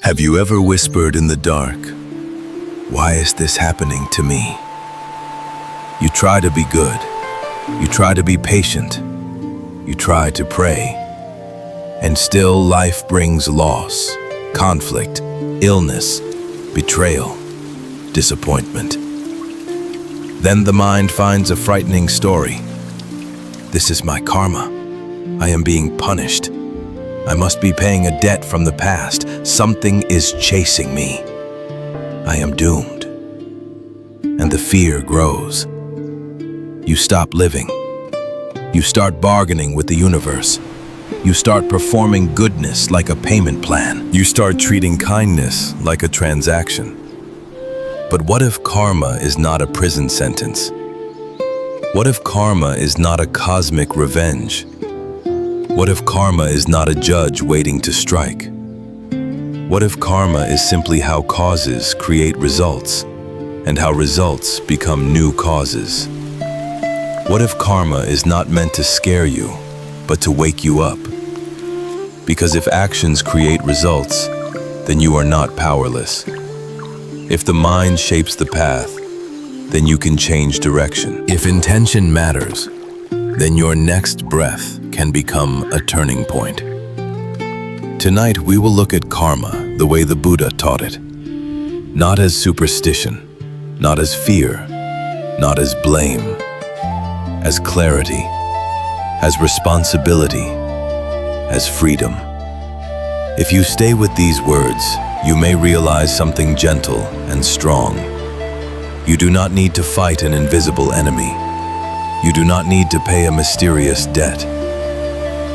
Have you ever whispered in the dark, "Why is this happening to me?" You try to be good. You try to be patient. You try to pray. And still life brings loss, conflict, illness, betrayal, disappointment. Then the mind finds a frightening story. This is my karma. I am being punished. I must be paying a debt from the past. Something is chasing me. I am doomed. And the fear grows. You stop living. You start bargaining with the universe. You start performing goodness like a payment plan. You start treating kindness like a transaction. But what if karma is not a prison sentence? What if karma is not a cosmic revenge? What if karma is not a judge waiting to strike? What if karma is simply how causes create results, and how results become new causes? What if karma is not meant to scare you, but to wake you up? Because if actions create results, then you are not powerless. If the mind shapes the path, then you can change direction. If intention matters, then your next breath can become a turning point. Tonight we will look at karma the way the Buddha taught it. Not as superstition, not as fear, not as blame, as clarity, as responsibility, as freedom. If you stay with these words, you may realize something gentle and strong. You do not need to fight an invisible enemy. You do not need to pay a mysterious debt.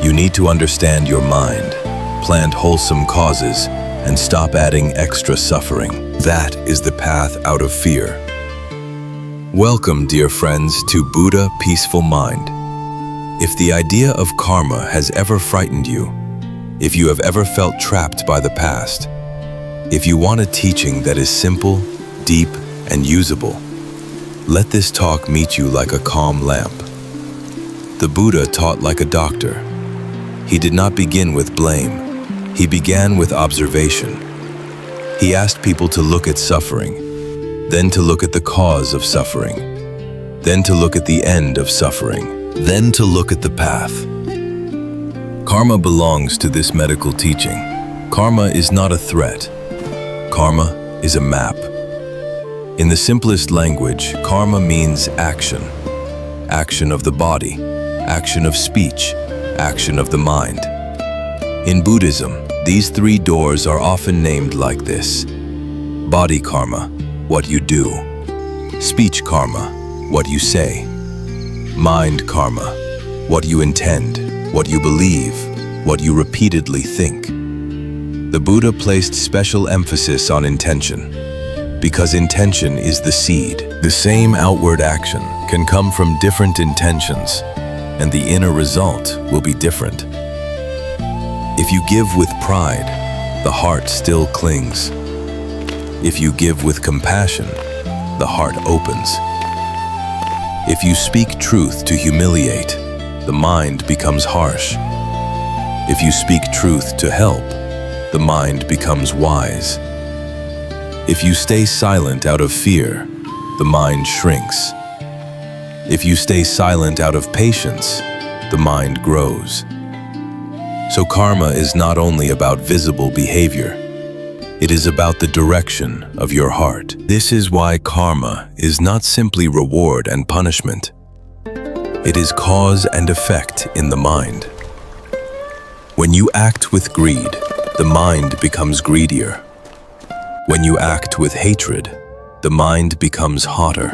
You need to understand your mind, plant wholesome causes, and stop adding extra suffering. That is the path out of fear. Welcome, dear friends, to Buddha Peaceful Mind. If the idea of karma has ever frightened you, if you have ever felt trapped by the past, if you want a teaching that is simple, deep, and usable, let this talk meet you like a calm lamp. The Buddha taught like a doctor. He did not begin with blame. He began with observation. He asked people to look at suffering, then to look at the cause of suffering, then to look at the end of suffering, then to look at the path. Karma belongs to this medical teaching. Karma is not a threat. Karma is a map. In the simplest language, karma means action. Action of the body, action of speech, action of the mind. In Buddhism, these three doors are often named like this. Body karma, what you do. Speech karma, what you say. Mind karma, what you intend, what you believe, what you repeatedly think. The Buddha placed special emphasis on intention, because intention is the seed. The same outward action can come from different intentions, and the inner result will be different. If you give with pride, the heart still clings. If you give with compassion, the heart opens. If you speak truth to humiliate, the mind becomes harsh. If you speak truth to help, the mind becomes wise. If you stay silent out of fear, the mind shrinks. If you stay silent out of patience, the mind grows. So karma is not only about visible behavior, it is about the direction of your heart. This is why karma is not simply reward and punishment. It is cause and effect in the mind. When you act with greed, the mind becomes greedier. When you act with hatred, the mind becomes hotter.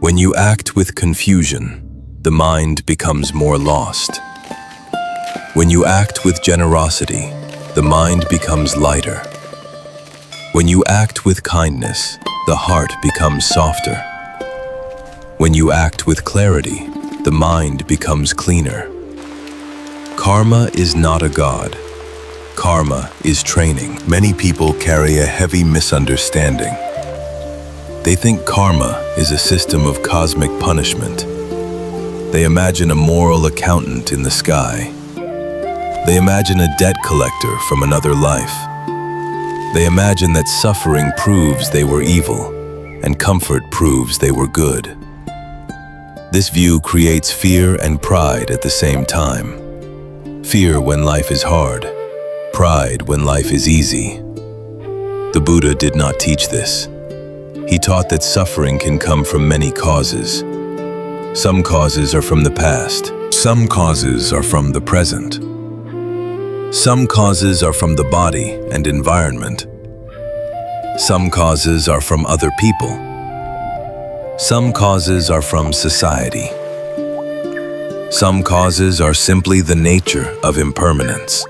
When you act with confusion, the mind becomes more lost. When you act with generosity, the mind becomes lighter. When you act with kindness, the heart becomes softer. When you act with clarity, the mind becomes cleaner. Karma is not a god. Karma is training. Many people carry a heavy misunderstanding. They think karma is a system of cosmic punishment. They imagine a moral accountant in the sky. They imagine a debt collector from another life. They imagine that suffering proves they were evil, and comfort proves they were good. This view creates fear and pride at the same time. Fear when life is hard, pride when life is easy. The Buddha did not teach this. He taught that suffering can come from many causes. Some causes are from the past. Some causes are from the present. Some causes are from the body and environment. Some causes are from other people. Some causes are from society. Some causes are simply the nature of impermanence.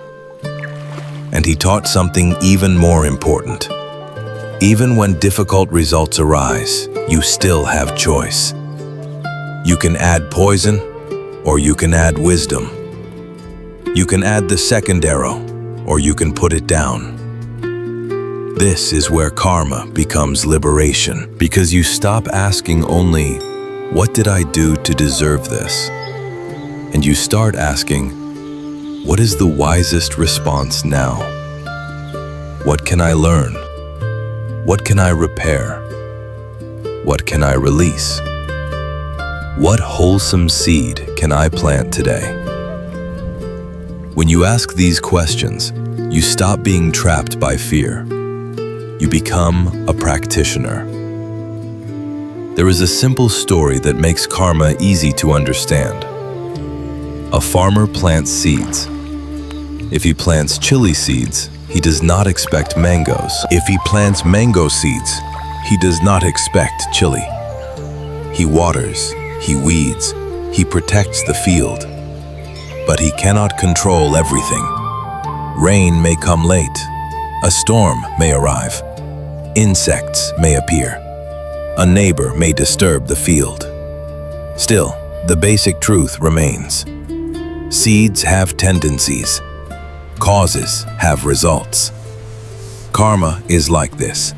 And he taught something even more important. Even when difficult results arise, you still have choice. You can add poison, or you can add wisdom. You can add the second arrow, or you can put it down. This is where karma becomes liberation, because you stop asking only, what did I do to deserve this? And you start asking, what is the wisest response now? What can I learn? What can I repair? What can I release? What wholesome seed can I plant today? When you ask these questions, you stop being trapped by fear. You become a practitioner. There is a simple story that makes karma easy to understand. A farmer plants seeds. If he plants chili seeds, he does not expect mangoes. If he plants mango seeds, he does not expect chili. He waters, he weeds, he protects the field. But he cannot control everything. Rain may come late. A storm may arrive. Insects may appear. A neighbor may disturb the field. Still, the basic truth remains. Seeds have tendencies. Causes have results. Karma is like this.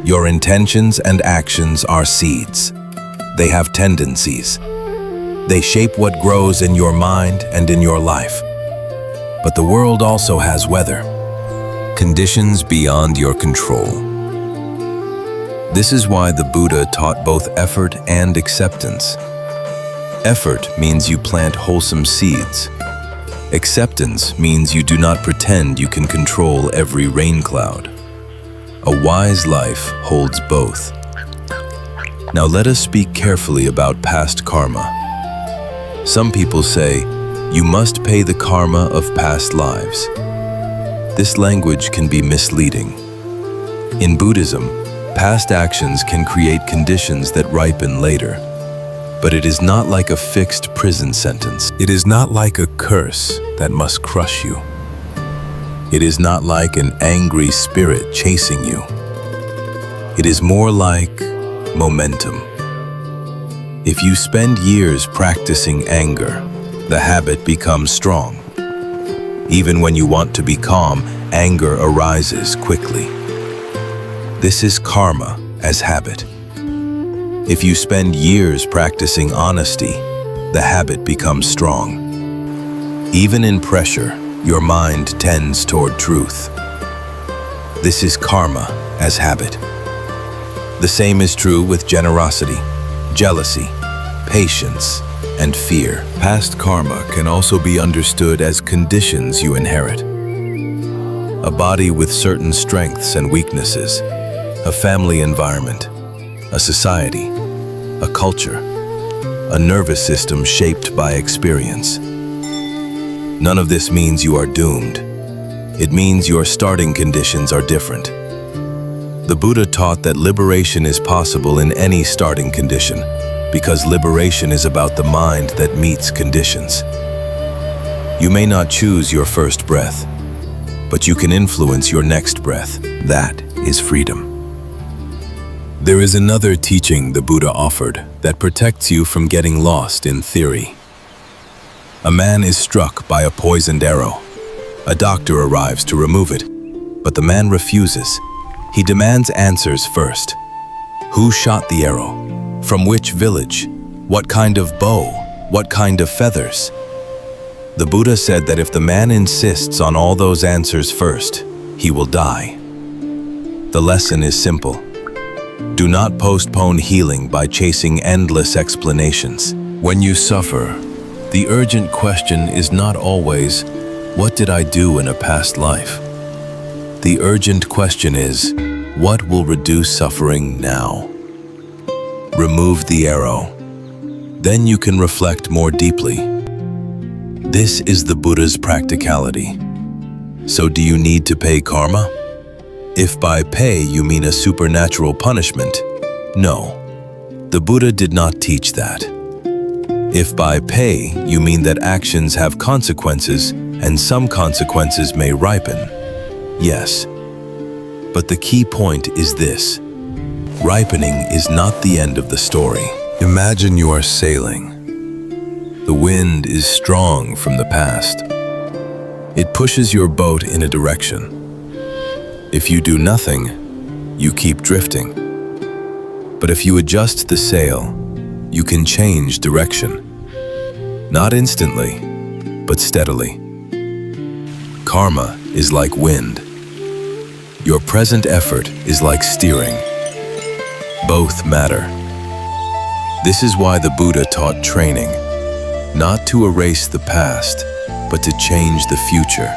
Your intentions and actions are seeds. They have tendencies. They shape what grows in your mind and in your life. But the world also has weather. Conditions beyond your control. This is why the Buddha taught both effort and acceptance. Effort means you plant wholesome seeds. Acceptance means you do not pretend you can control every rain cloud. A wise life holds both. Now let us speak carefully about past karma. Some people say, you must pay the karma of past lives. This language can be misleading. In Buddhism, past actions can create conditions that ripen later. But it is not like a fixed prison sentence. It is not like a curse that must crush you. It is not like an angry spirit chasing you. It is more like momentum. If you spend years practicing anger, the habit becomes strong. Even when you want to be calm, anger arises quickly. This is karma as habit. If you spend years practicing honesty, the habit becomes strong. Even in pressure, your mind tends toward truth. This is karma as habit. The same is true with generosity, jealousy, patience, and fear. Past karma can also be understood as conditions you inherit. A body with certain strengths and weaknesses, a family environment, a society, a culture, a nervous system shaped by experience. None of this means you are doomed. It means your starting conditions are different. The Buddha taught that liberation is possible in any starting condition, because liberation is about the mind that meets conditions. You may not choose your first breath, but you can influence your next breath. That is freedom. There is another teaching the Buddha offered that protects you from getting lost in theory. A man is struck by a poisoned arrow. A doctor arrives to remove it, but the man refuses. He demands answers first. Who shot the arrow? From which village? What kind of bow? What kind of feathers? The Buddha said that if the man insists on all those answers first, he will die. The lesson is simple. Do not postpone healing by chasing endless explanations. When you suffer, the urgent question is not always, what did I do in a past life? The urgent question is, what will reduce suffering now? Remove the arrow. Then you can reflect more deeply. This is the Buddha's practicality. So do you need to pay karma? If by pay you mean a supernatural punishment, no. The Buddha did not teach that. If by pay you mean that actions have consequences and some consequences may ripen, yes. But the key point is this. Ripening is not the end of the story. Imagine you are sailing. The wind is strong from the past. It pushes your boat in a direction. If you do nothing, you keep drifting. But if you adjust the sail, you can change direction. Not instantly, but steadily. Karma is like wind. Your present effort is like steering. Both matter. This is why the Buddha taught training, not to erase the past, but to change the future.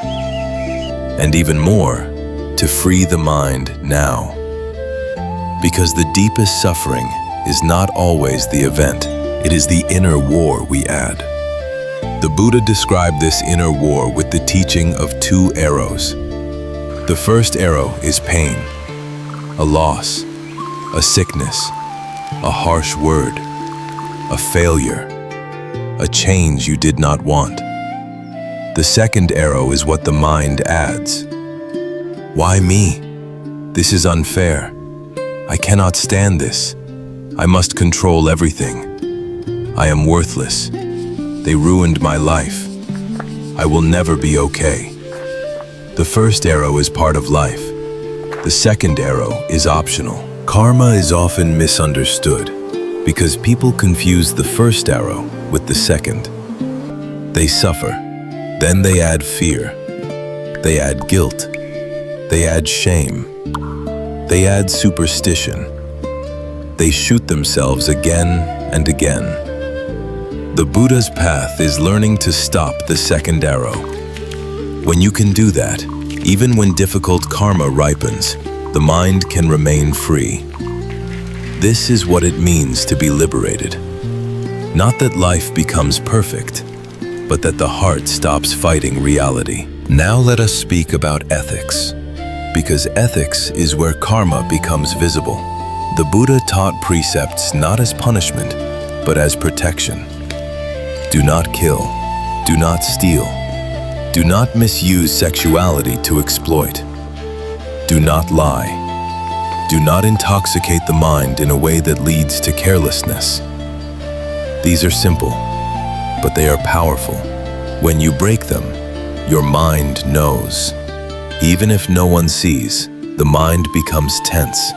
And even more, to free the mind now. Because the deepest suffering is not always the event, it is the inner war we add. The Buddha described this inner war with the teaching of 2 arrows. The first arrow is pain, a loss, a sickness, a harsh word, a failure, a change you did not want. The second arrow is what the mind adds. Why me? This is unfair. I cannot stand this. I must control everything. I am worthless. They ruined my life. I will never be okay. The first arrow is part of life. The second arrow is optional. Karma is often misunderstood because people confuse the first arrow with the second. They suffer. Then they add fear. They add guilt. They add shame. They add superstition. They shoot themselves again and again. The Buddha's path is learning to stop the second arrow. When you can do that, even when difficult karma ripens, the mind can remain free. This is what it means to be liberated. Not that life becomes perfect, but that the heart stops fighting reality. Now let us speak about ethics. Because ethics is where karma becomes visible. The Buddha taught precepts not as punishment, but as protection. Do not kill. Do not steal. Do not misuse sexuality to exploit. Do not lie. Do not intoxicate the mind in a way that leads to carelessness. These are simple, but they are powerful. When you break them, your mind knows. Even if no one sees, the mind becomes tense.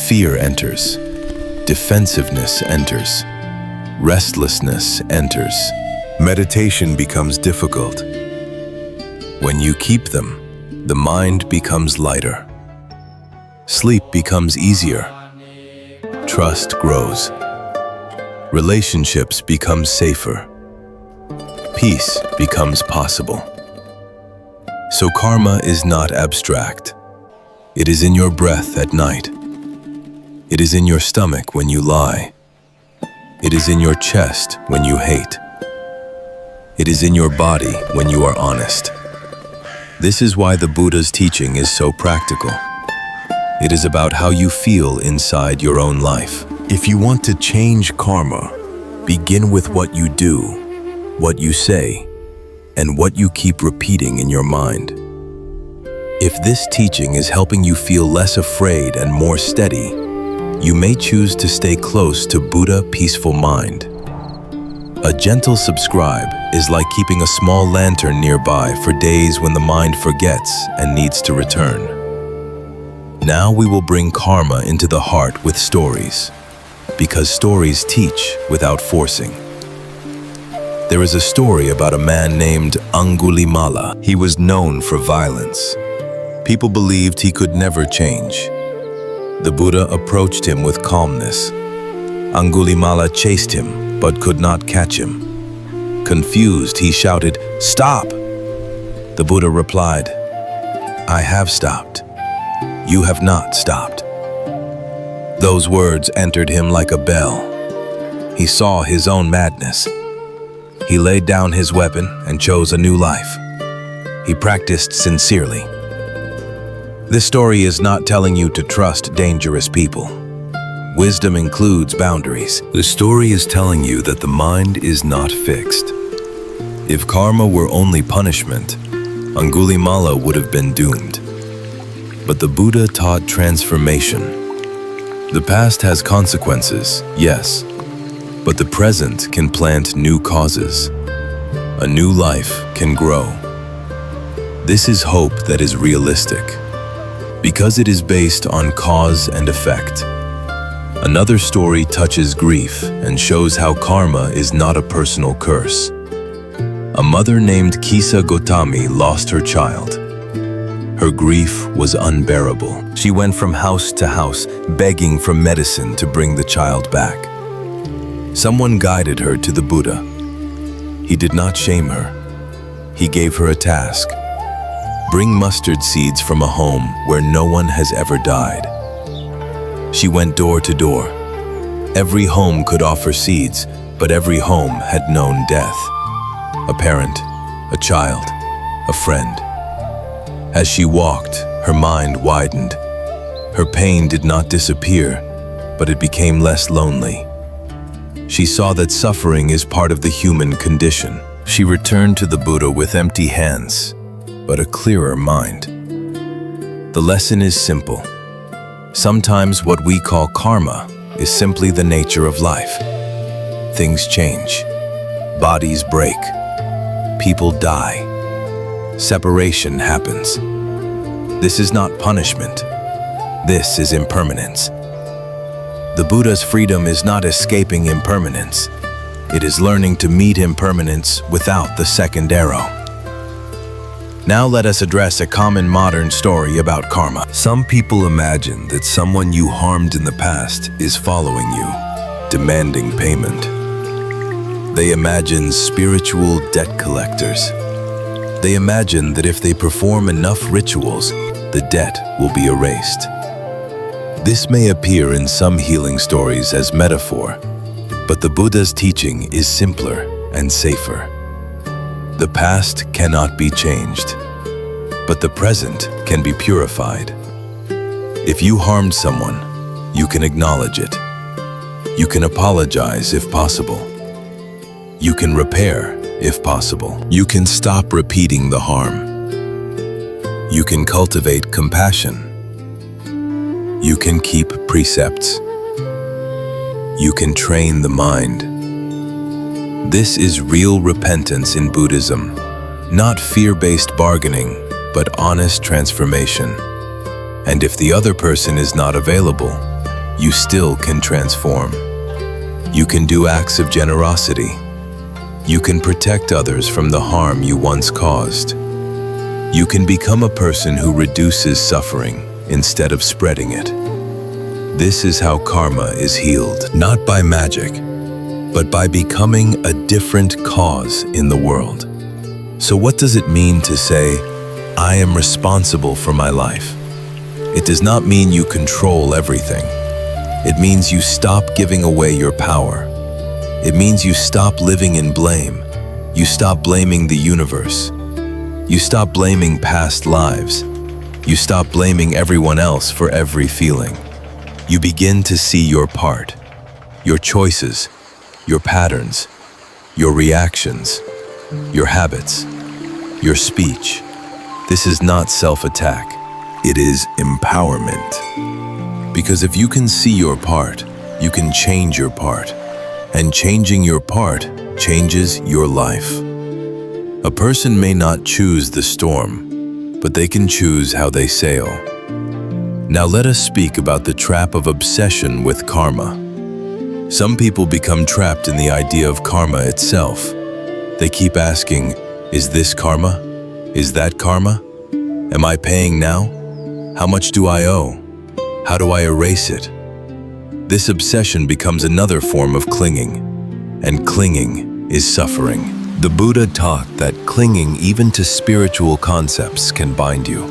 Fear enters. Defensiveness enters. Restlessness enters. Meditation becomes difficult. When you keep them, the mind becomes lighter. Sleep becomes easier. Trust grows. Relationships become safer. Peace becomes possible. So karma is not abstract. It is in your breath at night. It is in your stomach when you lie. It is in your chest when you hate. It is in your body when you are honest. This is why the Buddha's teaching is so practical. It is about how you feel inside your own life. If you want to change karma, begin with what you do, what you say, and what you keep repeating in your mind. If this teaching is helping you feel less afraid and more steady, you may choose to stay close to Buddha Peaceful Mind. A gentle subscribe is like keeping a small lantern nearby for days when the mind forgets and needs to return. Now we will bring karma into the heart with stories, because stories teach without forcing. There is a story about a man named Angulimala. He was known for violence. People believed he could never change. The Buddha approached him with calmness. Angulimala chased him, but could not catch him. Confused, he shouted, "Stop!" The Buddha replied, "I have stopped. You have not stopped." Those words entered him like a bell. He saw his own madness. He laid down his weapon and chose a new life. He practiced sincerely. This story is not telling you to trust dangerous people. Wisdom includes boundaries. The story is telling you that the mind is not fixed. If karma were only punishment, Angulimala would have been doomed. But the Buddha taught transformation. The past has consequences, yes, but the present can plant new causes. A new life can grow. This is hope that is realistic, because it is based on cause and effect. Another story touches grief and shows how karma is not a personal curse. A mother named Kisa Gotami lost her child. Her grief was unbearable. She went from house to house, begging for medicine to bring the child back. Someone guided her to the Buddha. He did not shame her. He gave her a task. Bring mustard seeds from a home where no one has ever died. She went door to door. Every home could offer seeds, but every home had known death. A parent, a child, a friend. As she walked, her mind widened. Her pain did not disappear, but it became less lonely. She saw that suffering is part of the human condition. She returned to the Buddha with empty hands, but a clearer mind. The lesson is simple. Sometimes what we call karma is simply the nature of life. Things change. Bodies break. People die. Separation happens. This is not punishment. This is impermanence. The Buddha's freedom is not escaping impermanence. It is learning to meet impermanence without the second arrow. Now let us address a common modern story about karma. Some people imagine that someone you harmed in the past is following you, demanding payment. They imagine spiritual debt collectors. They imagine that if they perform enough rituals, the debt will be erased. This may appear in some healing stories as metaphor, but the Buddha's teaching is simpler and safer. The past cannot be changed, but the present can be purified. If you harmed someone, you can acknowledge it. You can apologize if possible. You can repair if possible. You can stop repeating the harm. You can cultivate compassion. You can keep precepts. You can train the mind. This is real repentance in Buddhism, not fear-based bargaining, but honest transformation. And if the other person is not available, you still can transform. You can do acts of generosity. You can protect others from the harm you once caused. You can become a person who reduces suffering instead of spreading it. This is how karma is healed, not by magic, but by becoming a different cause in the world. So what does it mean to say, I am responsible for my life? It does not mean you control everything. It means you stop giving away your power. It means you stop living in blame. You stop blaming the universe. You stop blaming past lives. You stop blaming everyone else for every feeling. You begin to see your part, your choices, your patterns, your reactions, your habits, your speech. This is not self-attack. It is empowerment. Because if you can see your part, you can change your part. And changing your part changes your life. A person may not choose the storm, but they can choose how they sail. Now let us speak about the trap of obsession with karma. Some people become trapped in the idea of karma itself. They keep asking, is this karma? Is that karma? Am I paying now? How much do I owe? How do I erase it? This obsession becomes another form of clinging, and clinging is suffering. The Buddha taught that clinging even to spiritual concepts can bind you.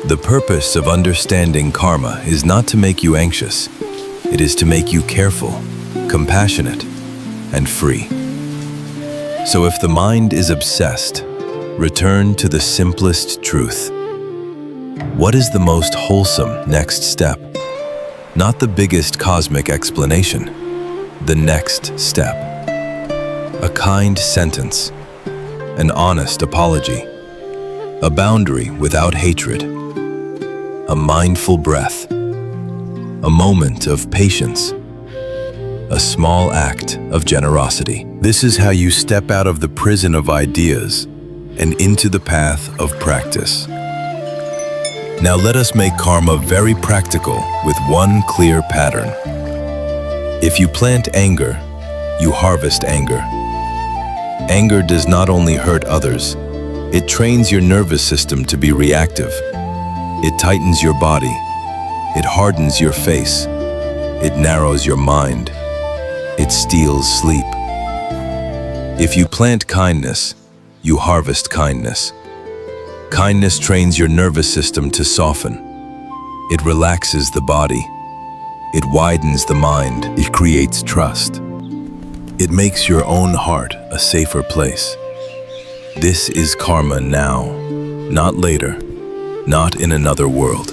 The purpose of understanding karma is not to make you anxious. It is to make you careful, compassionate, and free. So if the mind is obsessed, return to the simplest truth. What is the most wholesome next step? Not the biggest cosmic explanation, the next step. A kind sentence, an honest apology, a boundary without hatred, a mindful breath, a moment of patience, a small act of generosity. This is how you step out of the prison of ideas and into the path of practice. Now let us make karma very practical with one clear pattern. If you plant anger, you harvest anger. Anger does not only hurt others, it trains your nervous system to be reactive. It tightens your body. It hardens your face. It narrows your mind. It steals sleep. If you plant kindness, you harvest kindness. Kindness trains your nervous system to soften. It relaxes the body. It widens the mind. It creates trust. It makes your own heart a safer place. This is karma now, not later, not in another world,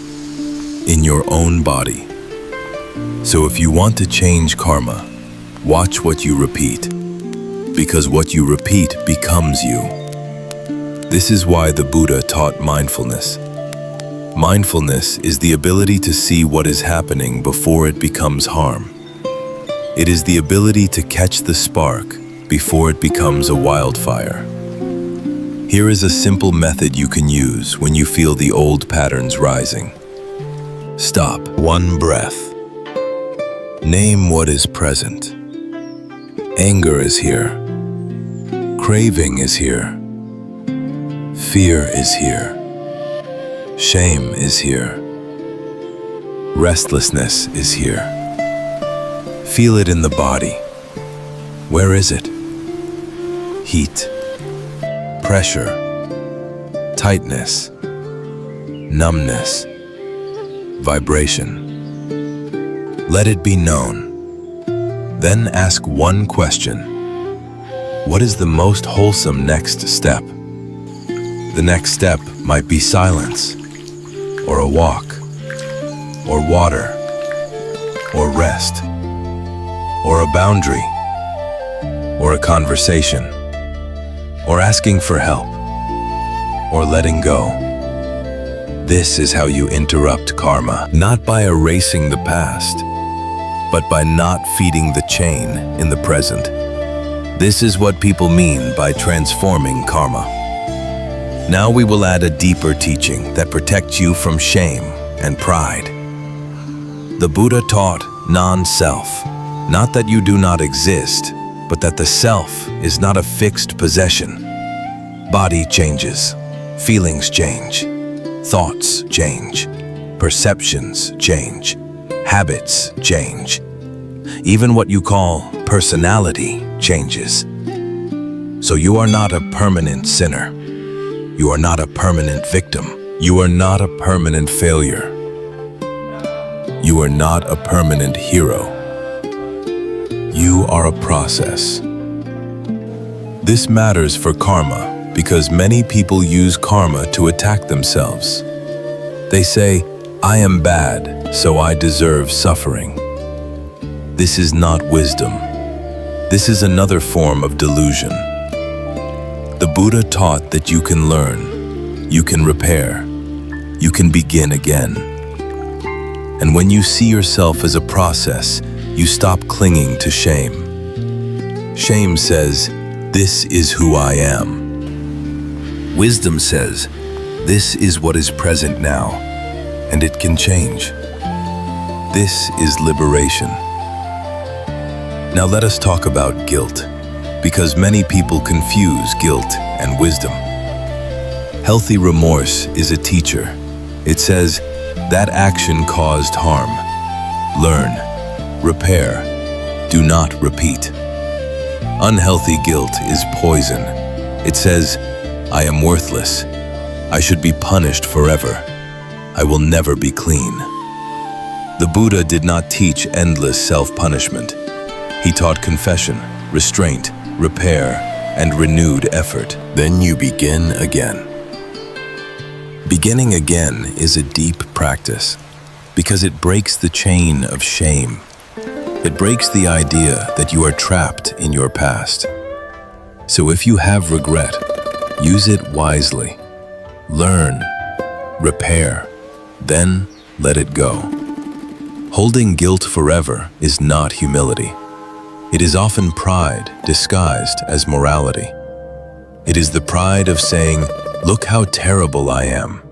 in your own body. So if you want to change karma, watch what you repeat, because what you repeat becomes you. This is why the Buddha taught mindfulness. Mindfulness is the ability to see what is happening before it becomes harm. It is the ability to catch the spark before it becomes a wildfire. Here is a simple method you can use when you feel the old patterns rising. Stop. One breath. Name what is present. Anger is here. Craving is here. Fear is here. Shame is here. Restlessness is here. Feel it in the body. Where is it? Heat, pressure, tightness, numbness, vibration. Let it be known. Then ask one question. What is the most wholesome next step? The next step might be silence, or a walk, or water, or rest, or a boundary, or a conversation, or asking for help, or letting go. This is how you interrupt karma, not by erasing the past, but by not feeding the chain in the present. This is what people mean by transforming karma. Now we will add a deeper teaching that protects you from shame and pride. The Buddha taught non-self, not that you do not exist, but that the self is not a fixed possession. Body changes, feelings change, thoughts change, perceptions change, habits change. Even what you call personality changes. So you are not a permanent sinner. You are not a permanent victim. You are not a permanent failure. You are not a permanent hero. You are a process. This matters for karma because many people use karma to attack themselves. They say, I am bad, so I deserve suffering. This is not wisdom. This is another form of delusion. The Buddha taught that you can learn, you can repair, you can begin again. And when you see yourself as a process, you stop clinging to shame. Shame says, this is who I am. Wisdom says, this is what is present now, and it can change. This is liberation. Now let us talk about guilt, because many people confuse guilt and wisdom. Healthy remorse is a teacher. It says, that action caused harm. Learn, repair, do not repeat. Unhealthy guilt is poison. It says, I am worthless. I should be punished forever. I will never be clean. The Buddha did not teach endless self-punishment. He taught confession, restraint, repair, and renewed effort. Then you begin again. Beginning again is a deep practice because it breaks the chain of shame. It breaks the idea that you are trapped in your past. So if you have regret, use it wisely. Learn, repair, then let it go. Holding guilt forever is not humility. It is often pride disguised as morality. It is the pride of saying, look how terrible I am.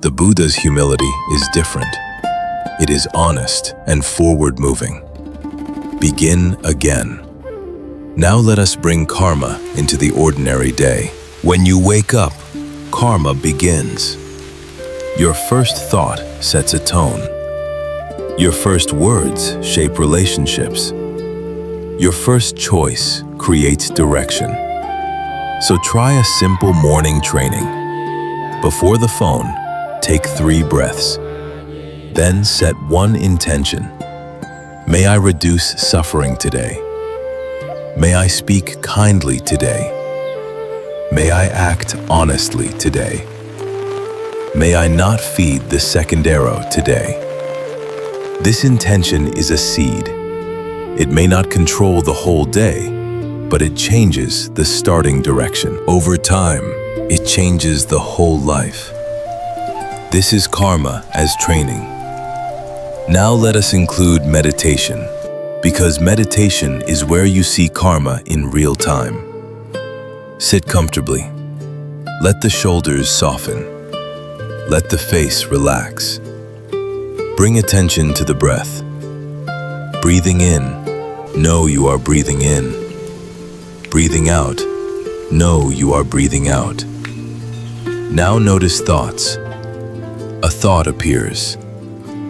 The Buddha's humility is different. It is honest and forward-moving. Begin again. Now let us bring karma into the ordinary day. When you wake up, karma begins. Your first thought sets a tone. Your first words shape relationships. Your first choice creates direction. So try a simple morning training. Before the phone, take 3 breaths. Then set one intention. May I reduce suffering today. May I speak kindly today. May I act honestly today. May I not feed the second arrow today. This intention is a seed. It may not control the whole day, but it changes the starting direction. Over time, it changes the whole life. This is karma as training. Now let us include meditation, because meditation is where you see karma in real time. Sit comfortably. Let the shoulders soften. Let the face relax. Bring attention to the breath. Breathing in, know you are breathing in. Breathing out, know you are breathing out. Now notice thoughts. A thought appears.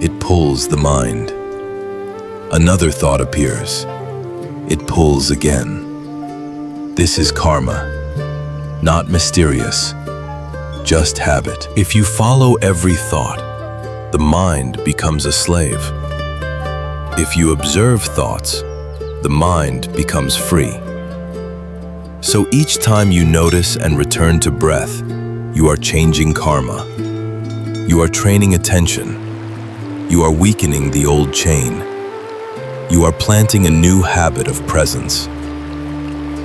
It pulls the mind. Another thought appears. It pulls again. This is karma. Not mysterious, just habit. If you follow every thought, the mind becomes a slave. If you observe thoughts, the mind becomes free. So each time you notice and return to breath, you are changing karma. You are training attention. You are weakening the old chain. You are planting a new habit of presence.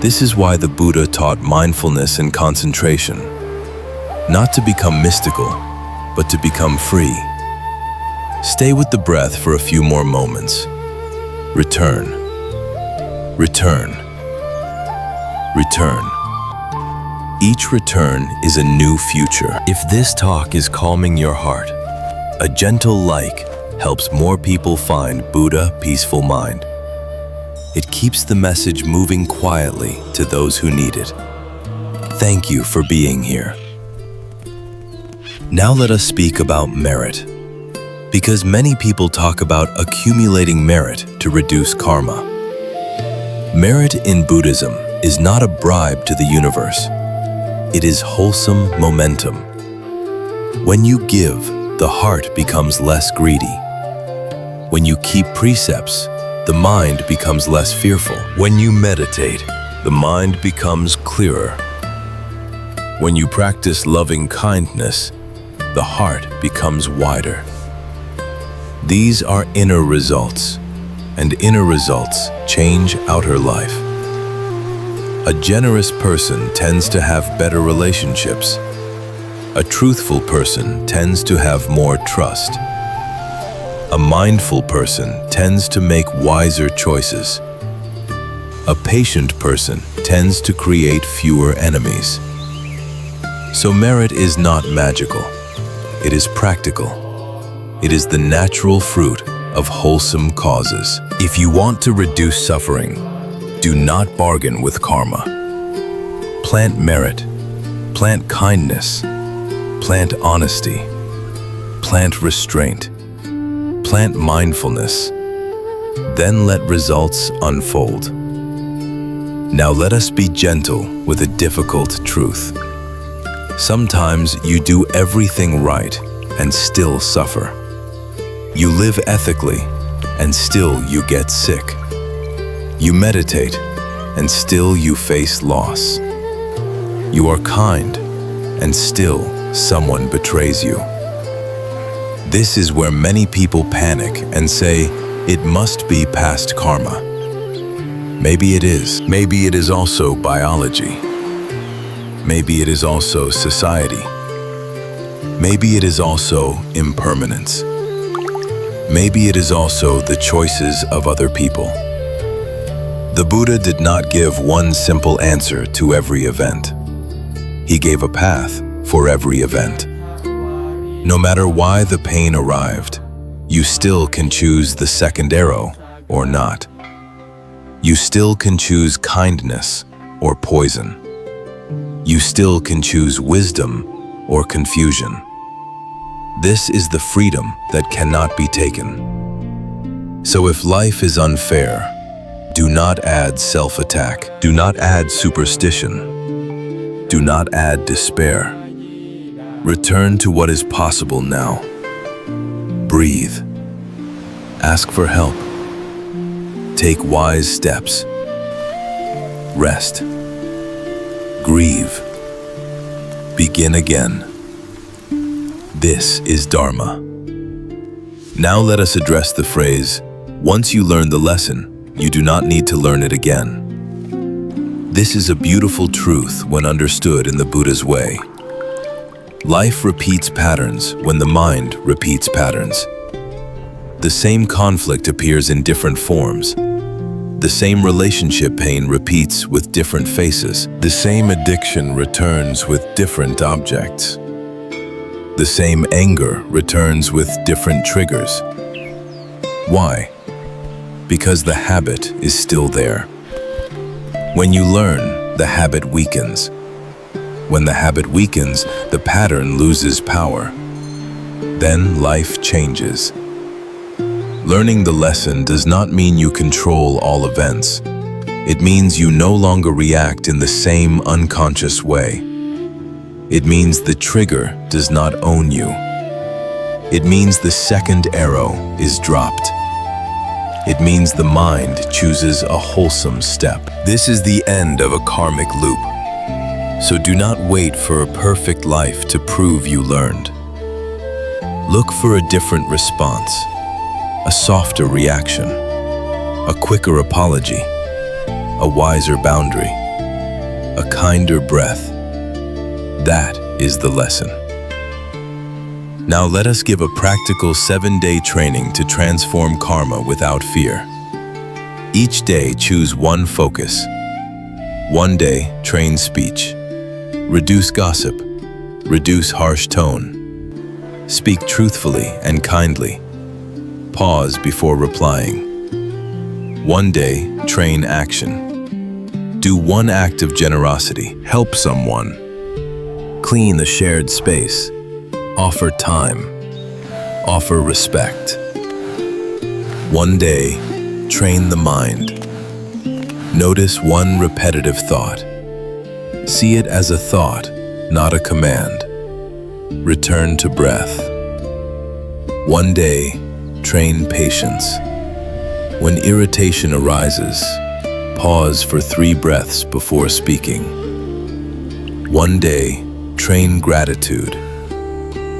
This is why the Buddha taught mindfulness and concentration. Not to become mystical, but to become free. Stay with the breath for a few more moments. Return. Return. Return. Each return is a new future. If this talk is calming your heart, a gentle like helps more people find Buddha peaceful mind. It keeps the message moving quietly to those who need it. Thank you for being here. Now let us speak about merit. Because many people talk about accumulating merit to reduce karma. Merit in Buddhism is not a bribe to the universe. It is wholesome momentum. When you give, the heart becomes less greedy. When you keep precepts, the mind becomes less fearful. When you meditate, the mind becomes clearer. When you practice loving kindness, the heart becomes wider. These are inner results, and inner results change outer life. A generous person tends to have better relationships. A truthful person tends to have more trust. A mindful person tends to make wiser choices. A patient person tends to create fewer enemies. So merit is not magical. It is practical. It is the natural fruit of wholesome causes. If you want to reduce suffering, do not bargain with karma. Plant merit, plant kindness, plant honesty. Plant restraint. Plant mindfulness. Then let results unfold. Now let us be gentle with a difficult truth. Sometimes you do everything right and still suffer. You live ethically and still you get sick. You meditate and still you face loss. You are kind and still someone betrays you. This is where many people panic and say, it must be past karma. Maybe it is. Maybe it is also biology. Maybe it is also society. Maybe it is also impermanence. Maybe it is also the choices of other people. The Buddha did not give one simple answer to every event. He gave a path for every event. No matter why the pain arrived, you still can choose the second arrow or not. You still can choose kindness or poison. You still can choose wisdom or confusion. This is the freedom that cannot be taken. So if life is unfair, do not add self-attack. Do not add superstition. Do not add despair. Return to what is possible now. Breathe. Ask for help. Take wise steps. Rest. Grieve. Begin again. This is Dharma. Now let us address the phrase, once you learn the lesson, you do not need to learn it again. This is a beautiful truth when understood in the Buddha's way. Life repeats patterns when the mind repeats patterns. The same conflict appears in different forms. The same relationship pain repeats with different faces. The same addiction returns with different objects. The same anger returns with different triggers. Why? Because the habit is still there. When you learn, the habit weakens. When the habit weakens, the pattern loses power. Then life changes. Learning the lesson does not mean you control all events. It means you no longer react in the same unconscious way. It means the trigger does not own you. It means the second arrow is dropped. It means the mind chooses a wholesome step. This is the end of a karmic loop. So do not wait for a perfect life to prove you learned. Look for a different response, a softer reaction, a quicker apology, a wiser boundary, a kinder breath. That is the lesson. Now let us give a practical 7-day training to transform karma without fear. Each day choose one focus. One day train speech. Reduce gossip. Reduce harsh tone. Speak truthfully and kindly. Pause before replying. One day train action. Do one act of generosity. Help someone. Clean the shared space. Offer time. Offer respect. One day, train the mind. Notice one repetitive thought. See it as a thought, not a command. Return to breath. One day, train patience. When irritation arises, pause for 3 breaths before speaking. One day, train gratitude.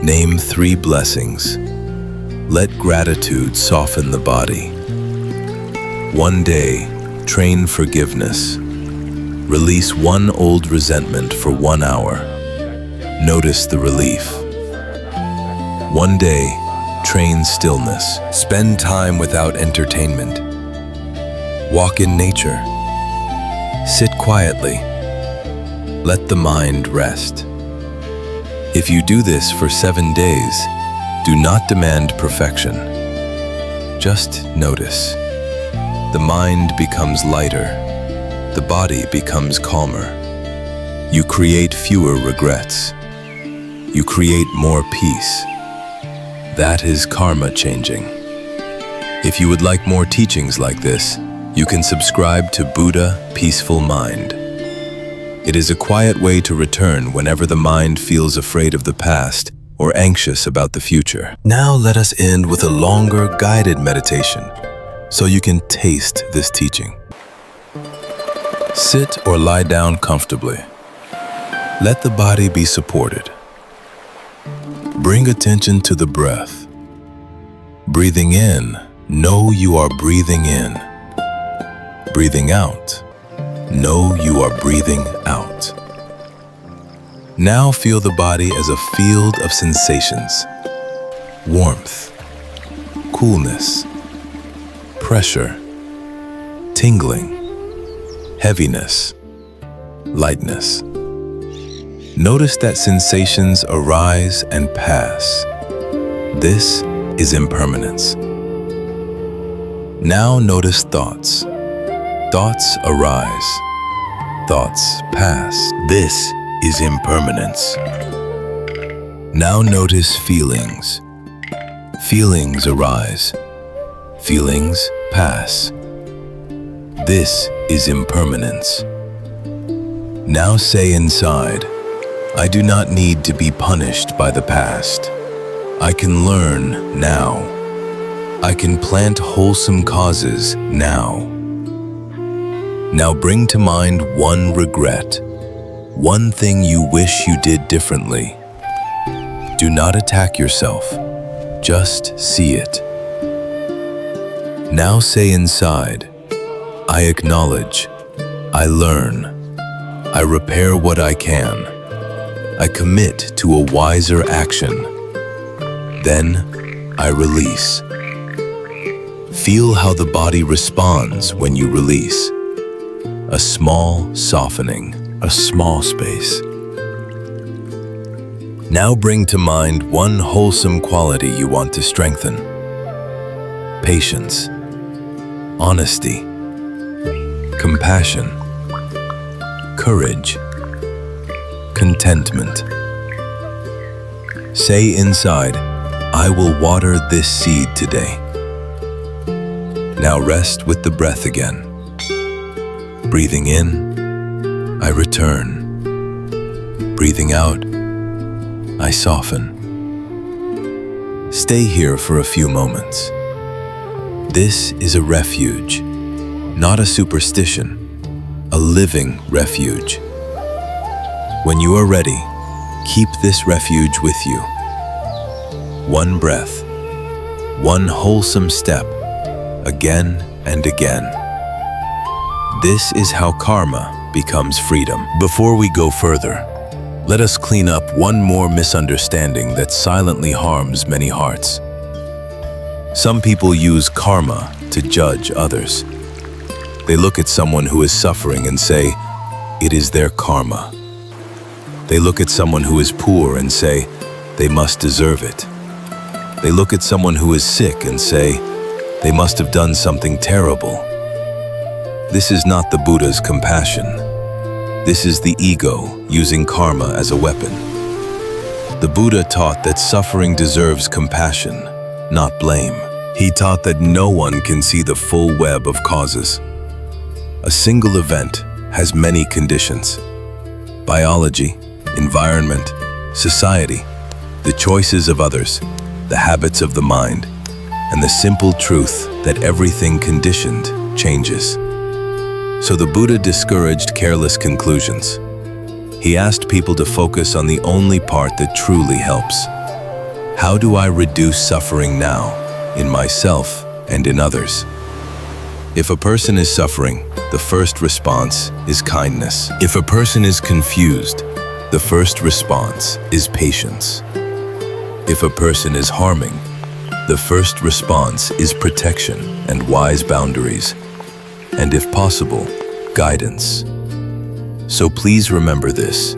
Name 3 blessings. Let gratitude soften the body. One day, train forgiveness. Release one old resentment for 1 hour. Notice the relief. One day, train stillness. Spend time without entertainment. Walk in nature. Sit quietly. Let the mind rest. If you do this for 7 days, do not demand perfection. Just notice. The mind becomes lighter. The body becomes calmer. You create fewer regrets. You create more peace. That is karma changing. If you would like more teachings like this, you can subscribe to Buddha Peaceful Mind. It is a quiet way to return whenever the mind feels afraid of the past or anxious about the future. Now let us end with a longer guided meditation so you can taste this teaching. Sit or lie down comfortably. Let the body be supported. Bring attention to the breath. Breathing in, know you are breathing in. Breathing out, know you are breathing out. Now feel the body as a field of sensations. Warmth, coolness, pressure, tingling, heaviness, lightness. Notice that sensations arise and pass. This is impermanence. Now notice thoughts. Thoughts arise. Thoughts pass. This is impermanence. Now notice feelings. Feelings arise. Feelings pass. This is impermanence. Now say inside, I do not need to be punished by the past. I can learn now. I can plant wholesome causes now. Now bring to mind one regret, one thing you wish you did differently. Do not attack yourself, just see it. Now say inside, I acknowledge, I learn, I repair what I can, I commit to a wiser action. Then I release. Feel how the body responds when you release. A small softening, a small space. Now bring to mind one wholesome quality you want to strengthen. Patience, honesty, compassion, courage, contentment. Say inside, I will water this seed today. Now rest with the breath again. Breathing in, I return. Breathing out, I soften. Stay here for a few moments. This is a refuge, not a superstition, a living refuge. When you are ready, keep this refuge with you. One breath, one wholesome step, again and again. This is how karma becomes freedom. Before we go further, let us clean up one more misunderstanding that silently harms many hearts. Some people use karma to judge others. They look at someone who is suffering and say, it is their karma. They look at someone who is poor and say, they must deserve it. They look at someone who is sick and say, they must have done something terrible. This is not the Buddha's compassion. This is the ego using karma as a weapon. The Buddha taught that suffering deserves compassion, not blame. He taught that no one can see the full web of causes. A single event has many conditions. Biology, environment, society, the choices of others, the habits of the mind, and the simple truth that everything conditioned changes. So the Buddha discouraged careless conclusions. He asked people to focus on the only part that truly helps. How do I reduce suffering now, in myself and in others? If a person is suffering, the first response is kindness. If a person is confused, the first response is patience. If a person is harming, the first response is protection and wise boundaries, and if possible, guidance. So please remember this.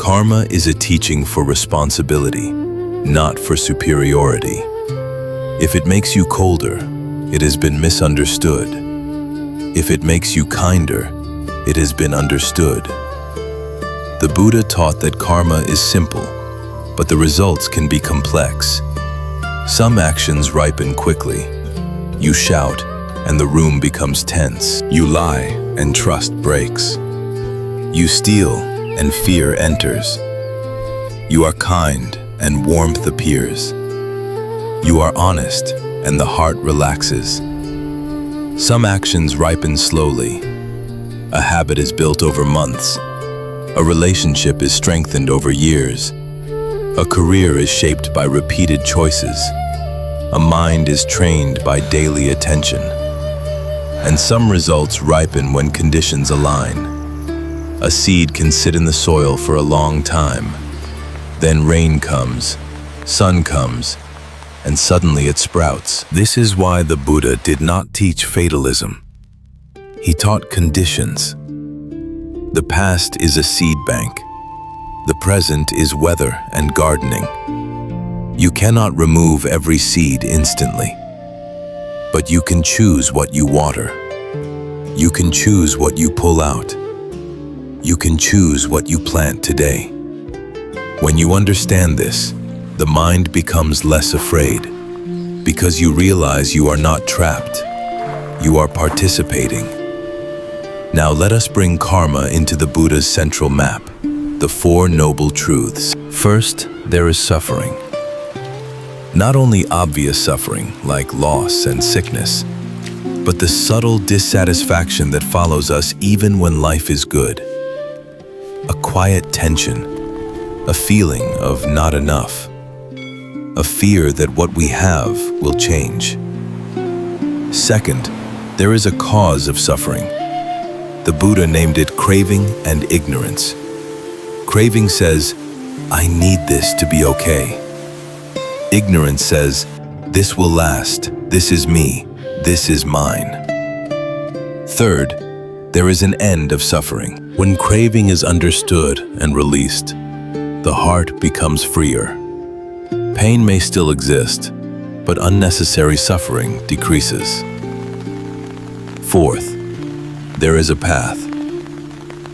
Karma is a teaching for responsibility, not for superiority. If it makes you colder, it has been misunderstood. If it makes you kinder, it has been understood. The Buddha taught that karma is simple, but the results can be complex. Some actions ripen quickly. You shout, and the room becomes tense. You lie, and trust breaks. You steal, and fear enters. You are kind, and warmth appears. You are honest, and the heart relaxes. Some actions ripen slowly. A habit is built over months. A relationship is strengthened over years. A career is shaped by repeated choices. A mind is trained by daily attention. And some results ripen when conditions align. A seed can sit in the soil for a long time. Then rain comes, sun comes, and suddenly it sprouts. This is why the Buddha did not teach fatalism. He taught conditions. The past is a seed bank. The present is weather and gardening. You cannot remove every seed instantly, but you can choose what you water. You can choose what you pull out. You can choose what you plant today. When you understand this, the mind becomes less afraid, because you realize you are not trapped. You are participating. Now let us bring karma into the Buddha's central map, the Four Noble Truths. First, there is suffering. Not only obvious suffering, like loss and sickness, but the subtle dissatisfaction that follows us even when life is good. A quiet tension, a feeling of not enough, a fear that what we have will change. Second, there is a cause of suffering. The Buddha named it craving and ignorance. Craving says, I need this to be okay. Ignorance says, this will last, this is me, this is mine. Third, there is an end of suffering. When craving is understood and released, the heart becomes freer. Pain may still exist, but unnecessary suffering decreases. Fourth, there is a path.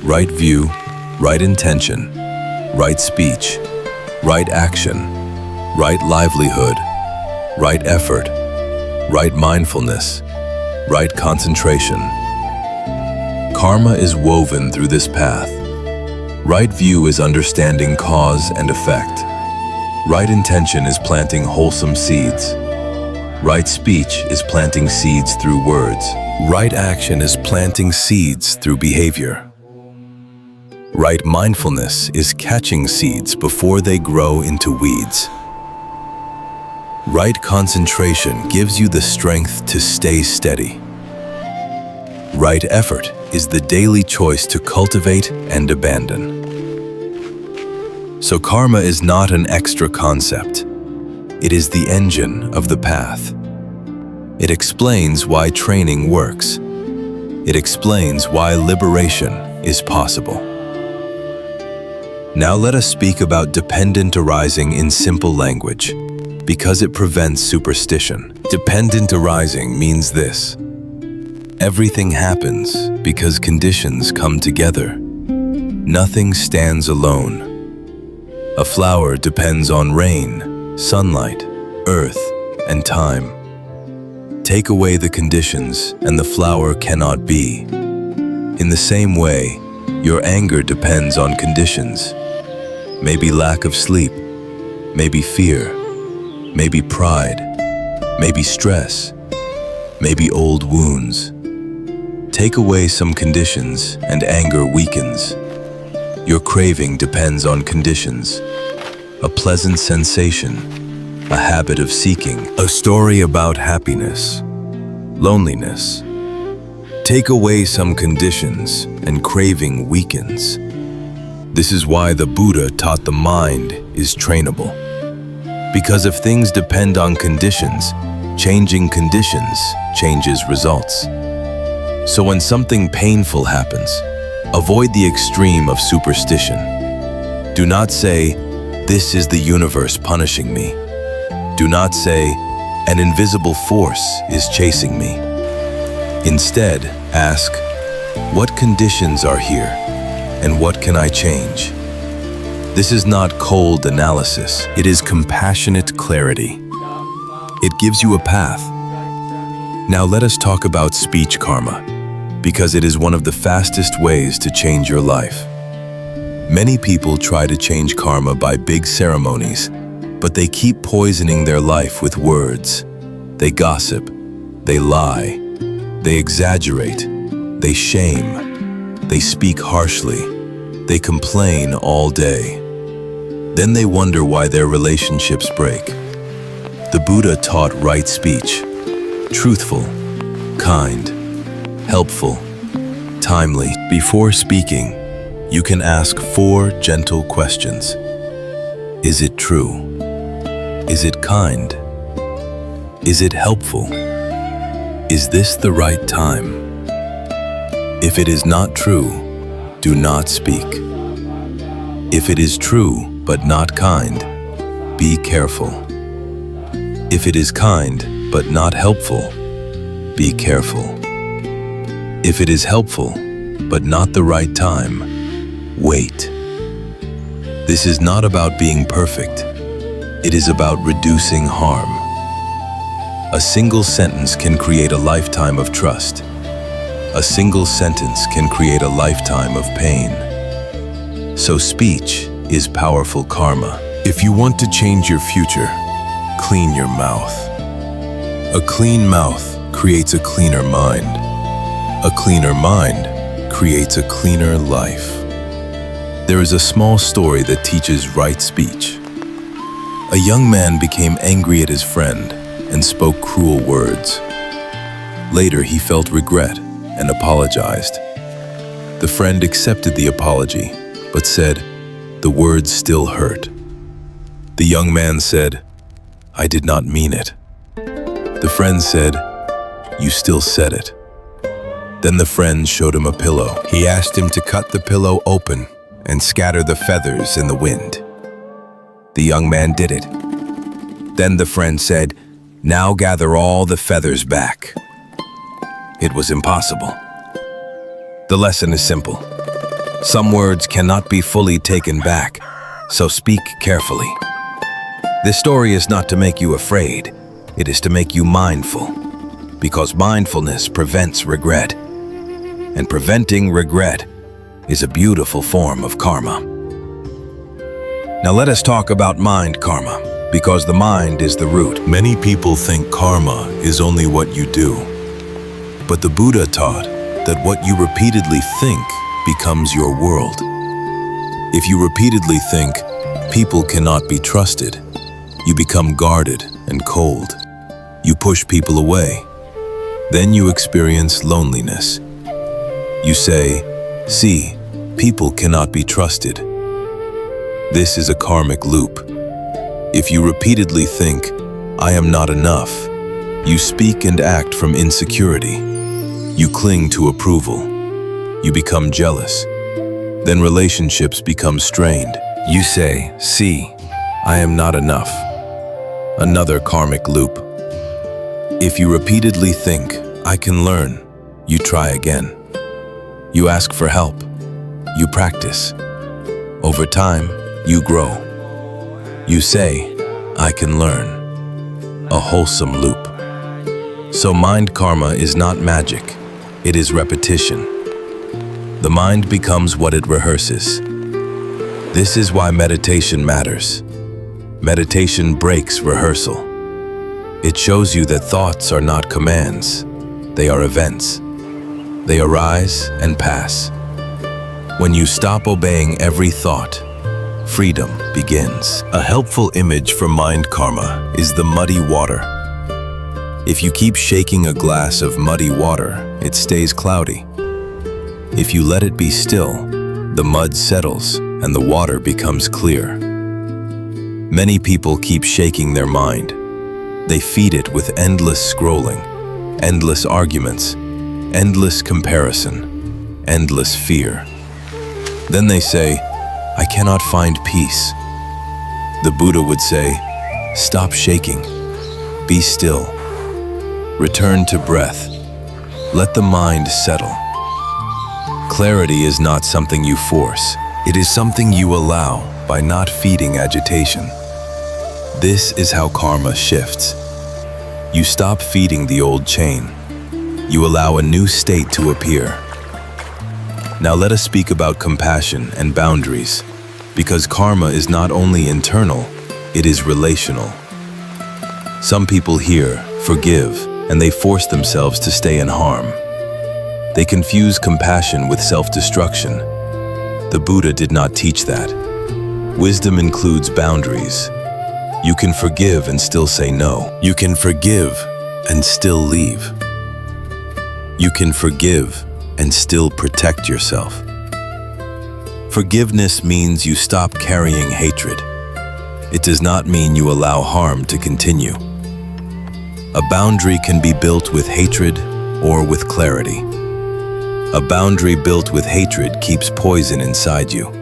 Right view, right intention, right speech, right action, right livelihood, right effort, right mindfulness, right concentration. Karma is woven through this path. Right view is understanding cause and effect. Right intention is planting wholesome seeds. Right speech is planting seeds through words. Right action is planting seeds through behavior. Right mindfulness is catching seeds before they grow into weeds. Right concentration gives you the strength to stay steady. Right effort is the daily choice to cultivate and abandon. So karma is not an extra concept. It is the engine of the path. It explains why training works. It explains why liberation is possible. Now let us speak about dependent arising in simple language, because it prevents superstition. Dependent arising means this: everything happens because conditions come together. Nothing stands alone. A flower depends on rain, sunlight, earth, and time. Take away the conditions, and the flower cannot be. In the same way, your anger depends on conditions. Maybe lack of sleep, maybe fear, maybe pride, maybe stress, maybe old wounds. Take away some conditions, and anger weakens. Your craving depends on conditions. A pleasant sensation, a habit of seeking, a story about happiness, loneliness. Take away some conditions, and craving weakens. This is why the Buddha taught the mind is trainable. Because if things depend on conditions, changing conditions changes results. So when something painful happens, avoid the extreme of superstition. Do not say, "This is the universe punishing me." Do not say, "An invisible force is chasing me." Instead, ask, "What conditions are here, and what can I change?" This is not cold analysis, it is compassionate clarity. It gives you a path. Now let us talk about speech karma, because it is one of the fastest ways to change your life. Many people try to change karma by big ceremonies, but they keep poisoning their life with words. They gossip, they lie, they exaggerate, they shame, they speak harshly, they complain all day. Then they wonder why their relationships break. The Buddha taught right speech, truthful, kind, helpful, timely. Before speaking, you can ask 4 gentle questions. Is it true? Is it kind? Is it helpful? Is this the right time? If it is not true, do not speak. If it is true but not kind, be careful. If it is kind but not helpful, be careful. If it is helpful but not the right time, wait. This is not about being perfect. It is about reducing harm. A single sentence can create a lifetime of trust. A single sentence can create a lifetime of pain. So speech is powerful karma. If you want to change your future, clean your mouth. A clean mouth creates a cleaner mind. A cleaner mind creates a cleaner life. There is a small story that teaches right speech. A young man became angry at his friend and spoke cruel words. Later, he felt regret and apologized. The friend accepted the apology, but said, "The words still hurt." The young man said, "I did not mean it." The friend said, "You still said it." Then the friend showed him a pillow. He asked him to cut the pillow open and scatter the feathers in the wind. The young man did it. Then the friend said, "Now gather all the feathers back." It was impossible. The lesson is simple. Some words cannot be fully taken back, so speak carefully. This story is not to make you afraid, it is to make you mindful, because mindfulness prevents regret, and preventing regret is a beautiful form of karma. Now let us talk about mind karma, because the mind is the root. Many people think karma is only what you do, but the Buddha taught that what you repeatedly think becomes your world. If you repeatedly think, people cannot be trusted, you become guarded and cold. You push people away. Then you experience loneliness. You say, "See, people cannot be trusted." This is a karmic loop. If you repeatedly think, "I am not enough," you speak and act from insecurity. You cling to approval. You become jealous. Then relationships become strained. You say, "See, I am not enough." Another karmic loop. If you repeatedly think, "I can learn," you try again. You ask for help. You practice. Over time, you grow. You say, "I can learn." A wholesome loop. So mind karma is not magic. It is repetition. The mind becomes what it rehearses. This is why meditation matters. Meditation breaks rehearsal. It shows you that thoughts are not commands. They are events. They arise and pass. When you stop obeying every thought, freedom begins. A helpful image for mind karma is the muddy water. If you keep shaking a glass of muddy water, it stays cloudy. If you let it be still, the mud settles and the water becomes clear. Many people keep shaking their mind. They feed it with endless scrolling, endless arguments, endless comparison, endless fear. Then they say, "I cannot find peace." The Buddha would say, "Stop shaking. Be still. Return to breath. Let the mind settle." Clarity is not something you force. It is something you allow by not feeding agitation. This is how karma shifts. You stop feeding the old chain. You allow a new state to appear. Now let us speak about compassion and boundaries, because karma is not only internal, it is relational. Some people hear, forgive, and they force themselves to stay in harm. They confuse compassion with self-destruction. The Buddha did not teach that. Wisdom includes boundaries. You can forgive and still say no. You can forgive and still leave. You can forgive and still protect yourself. Forgiveness means you stop carrying hatred. It does not mean you allow harm to continue. A boundary can be built with hatred or with clarity. A boundary built with hatred keeps poison inside you.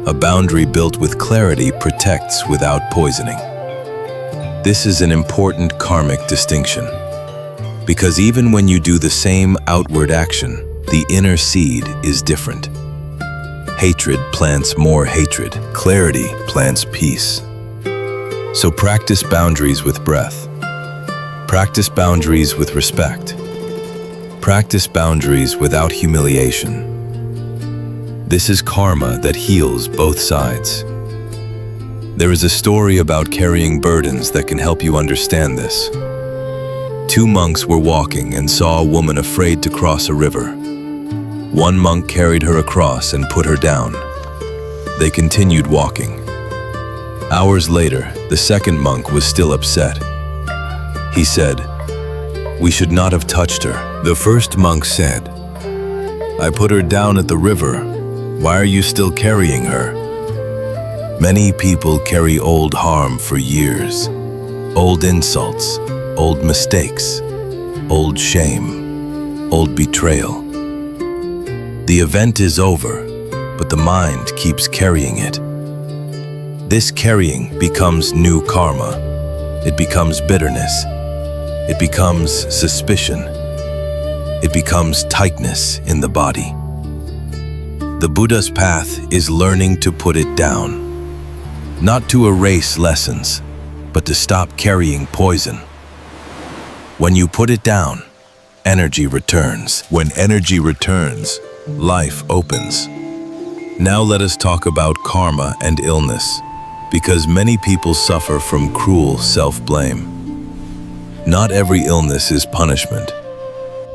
A boundary built with clarity protects without poisoning. This is an important karmic distinction, because even when you do the same outward action, the inner seed is different. Hatred plants more hatred. Clarity plants peace. So practice boundaries with breath. Practice boundaries with respect. Practice boundaries without humiliation. This is karma that heals both sides. There is a story about carrying burdens that can help you understand this. Two monks were walking and saw a woman afraid to cross a river. One monk carried her across and put her down. They continued walking. Hours later, the second monk was still upset. He said, "We should not have touched her." The first monk said, "I put her down at the river. Why are you still carrying her?" Many people carry old harm for years. Old insults, old mistakes, old shame, old betrayal. The event is over, but the mind keeps carrying it. This carrying becomes new karma. It becomes bitterness. It becomes suspicion. It becomes tightness in the body. The Buddha's path is learning to put it down. Not to erase lessons, but to stop carrying poison. When you put it down, energy returns. When energy returns, life opens. Now let us talk about karma and illness, because many people suffer from cruel self-blame. Not every illness is punishment.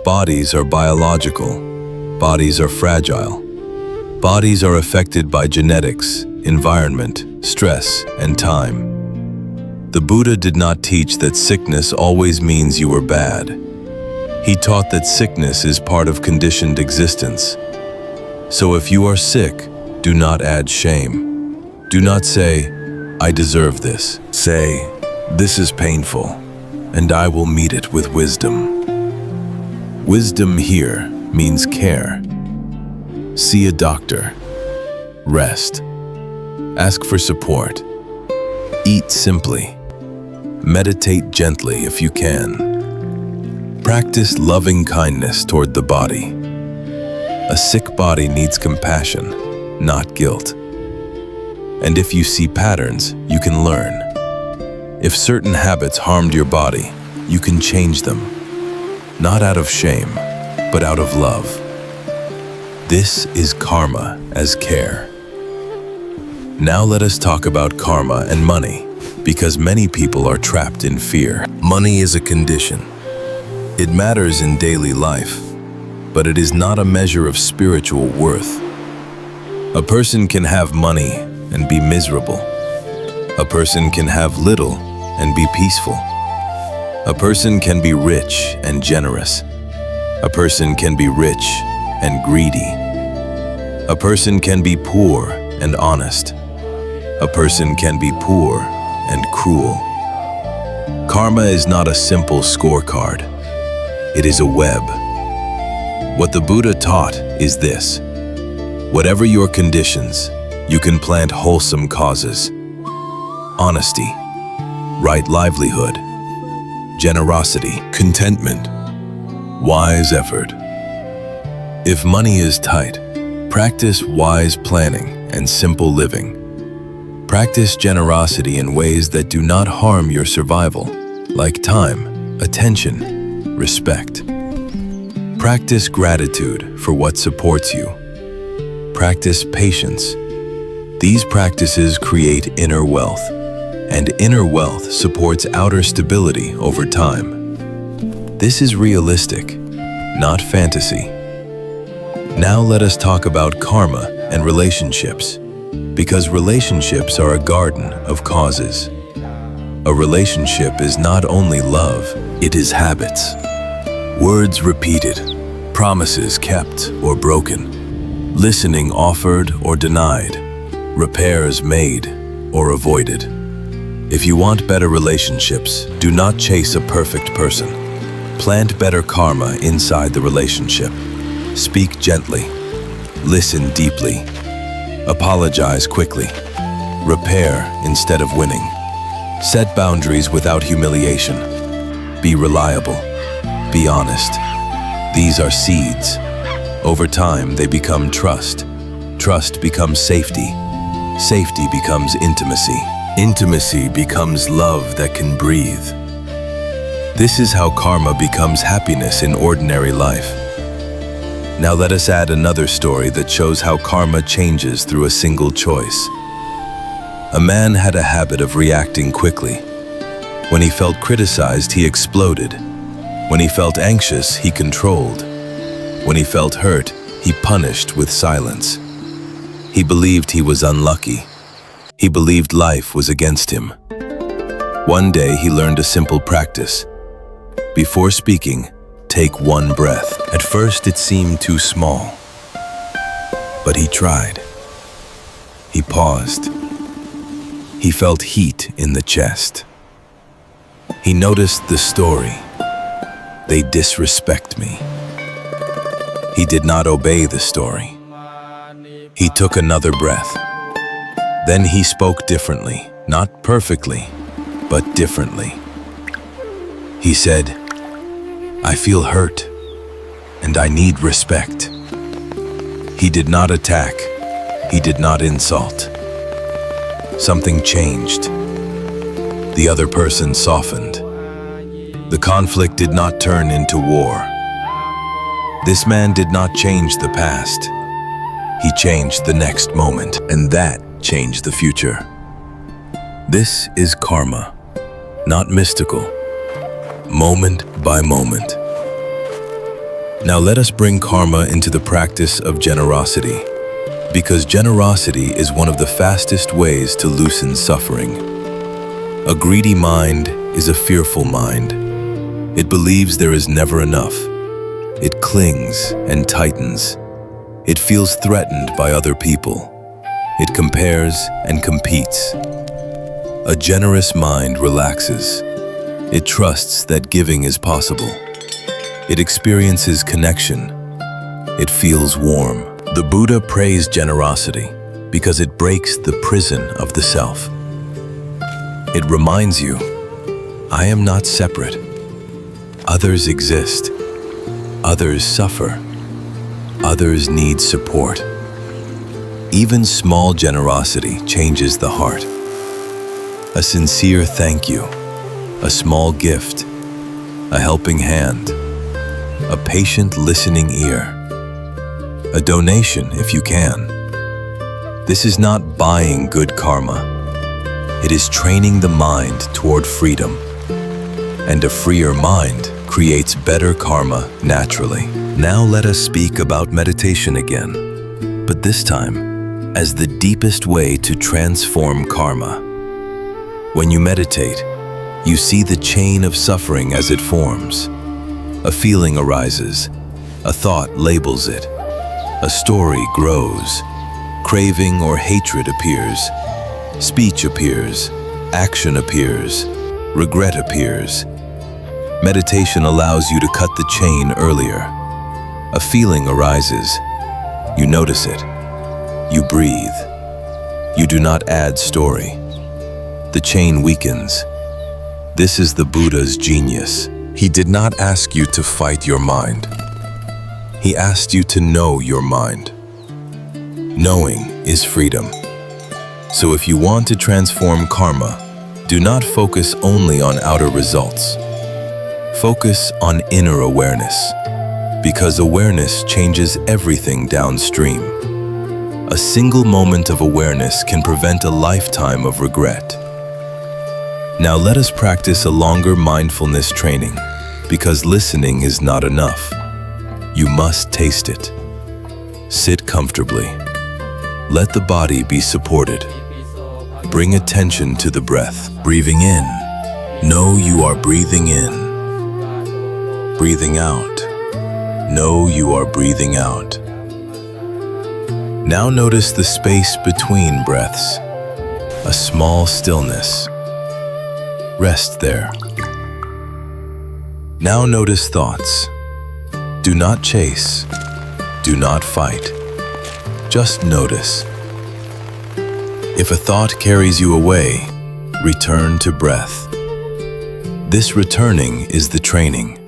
Bodies are biological. Bodies are fragile. Bodies are affected by genetics, environment, stress, and time. The Buddha did not teach that sickness always means you were bad. He taught that sickness is part of conditioned existence. So if you are sick, do not add shame. Do not say, "I deserve this." Say, "This is painful, and I will meet it with wisdom." Wisdom here means care. See a doctor. Rest. Ask for support. Eat simply. Meditate gently if you can. Practice loving kindness toward the body. A sick body needs compassion, not guilt. And if you see patterns, you can learn. If certain habits harmed your body, you can change them. Not out of shame, but out of love. This is karma as care. Now let us talk about karma and money, because many people are trapped in fear. Money is a condition. It matters in daily life, but it is not a measure of spiritual worth. A person can have money and be miserable. A person can have little and be peaceful. A person can be rich and generous. A person can be rich and greedy. A person can be poor and honest. A person can be poor and cruel. Karma is not a simple scorecard. It is a web. What the Buddha taught is this: whatever your conditions, you can plant wholesome causes. Honesty, right livelihood, generosity, contentment, wise effort. If money is tight, practice wise planning and simple living. Practice generosity in ways that do not harm your survival, like time, attention, respect. Practice gratitude for what supports you. Practice patience. These practices create inner wealth, and inner wealth supports outer stability over time. This is realistic, not fantasy. Now let us talk about karma and relationships, because relationships are a garden of causes. A relationship is not only love, it is habits. Words repeated, promises kept or broken, listening offered or denied, repairs made or avoided. If you want better relationships, do not chase a perfect person. Plant better karma inside the relationship. Speak gently. Listen deeply. Apologize quickly. Repair instead of winning. Set boundaries without humiliation. Be reliable. Be honest. These are seeds. Over time, they become trust. Trust becomes safety. Safety becomes intimacy. Intimacy becomes love that can breathe. This is how karma becomes happiness in ordinary life. Now let us add another story that shows how karma changes through a single choice. A man had a habit of reacting quickly. When he felt criticized, he exploded. When he felt anxious, he controlled. When he felt hurt, he punished with silence. He believed he was unlucky. He believed life was against him. One day he learned a simple practice. Before speaking, take one breath. At first it seemed too small, but he tried. He paused. He felt heat in the chest. He noticed the story. They disrespect me. He did not obey the story. He took another breath. Then he spoke differently, not perfectly, but differently. He said, "I feel hurt, and I need respect." He did not attack. He did not insult. Something changed. The other person softened. The conflict did not turn into war. This man did not change the past. He changed the next moment, and that changed the future. This is karma, not mystical, moment by moment. Now let us bring karma into the practice of generosity, because generosity is one of the fastest ways to loosen suffering. A greedy mind is a fearful mind. It believes there is never enough. It clings and tightens. It feels threatened by other people. It compares and competes. A generous mind relaxes. It trusts that giving is possible. It experiences connection. It feels warm. The Buddha praised generosity because it breaks the prison of the self. It reminds you, I am not separate. Others exist. Others suffer. Others need support. Even small generosity changes the heart. A sincere thank you, a small gift, a helping hand, a patient listening ear, a donation if you can. This is not buying good karma. It is training the mind toward freedom. And a freer mind creates better karma naturally. Now let us speak about meditation again, but this time as the deepest way to transform karma. When you meditate, you see the chain of suffering as it forms. A feeling arises, a thought labels it, a story grows, craving or hatred appears, speech appears, action appears, regret appears. Meditation allows you to cut the chain earlier. A feeling arises, you notice it, you breathe. You do not add story. The chain weakens. This is the Buddha's genius. He did not ask you to fight your mind. He asked you to know your mind. Knowing is freedom. So if you want to transform karma, do not focus only on outer results. Focus on inner awareness, because awareness changes everything downstream. A single moment of awareness can prevent a lifetime of regret. Now let us practice a longer mindfulness training, because listening is not enough. You must taste it. Sit comfortably. Let the body be supported. Bring attention to the breath. Breathing in. Know you are breathing in. Breathing out. Know you are breathing out. Now notice the space between breaths. A small stillness. Rest there. Now notice thoughts. Do not chase. Do not fight. Just notice. If a thought carries you away, return to breath. This returning is the training.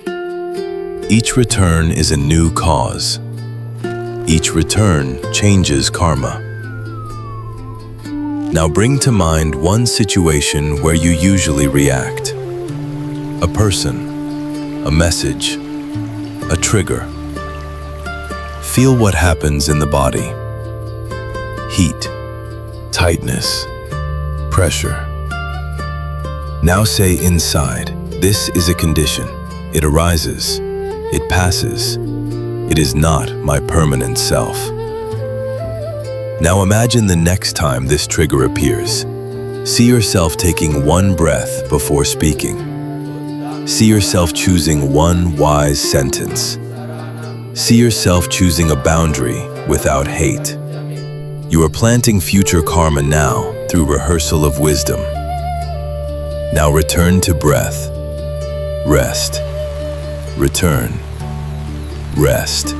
Each return is a new cause. Each return changes karma. Now bring to mind one situation where you usually react. A person, a message, a trigger. Feel what happens in the body. Heat, tightness, pressure. Now say inside, this is a condition. It arises, it passes. It is not my permanent self. Now imagine the next time this trigger appears. See yourself taking one breath before speaking. See yourself choosing one wise sentence. See yourself choosing a boundary without hate. You are planting future karma now through rehearsal of wisdom. Now return to breath. Rest. Return. Rest.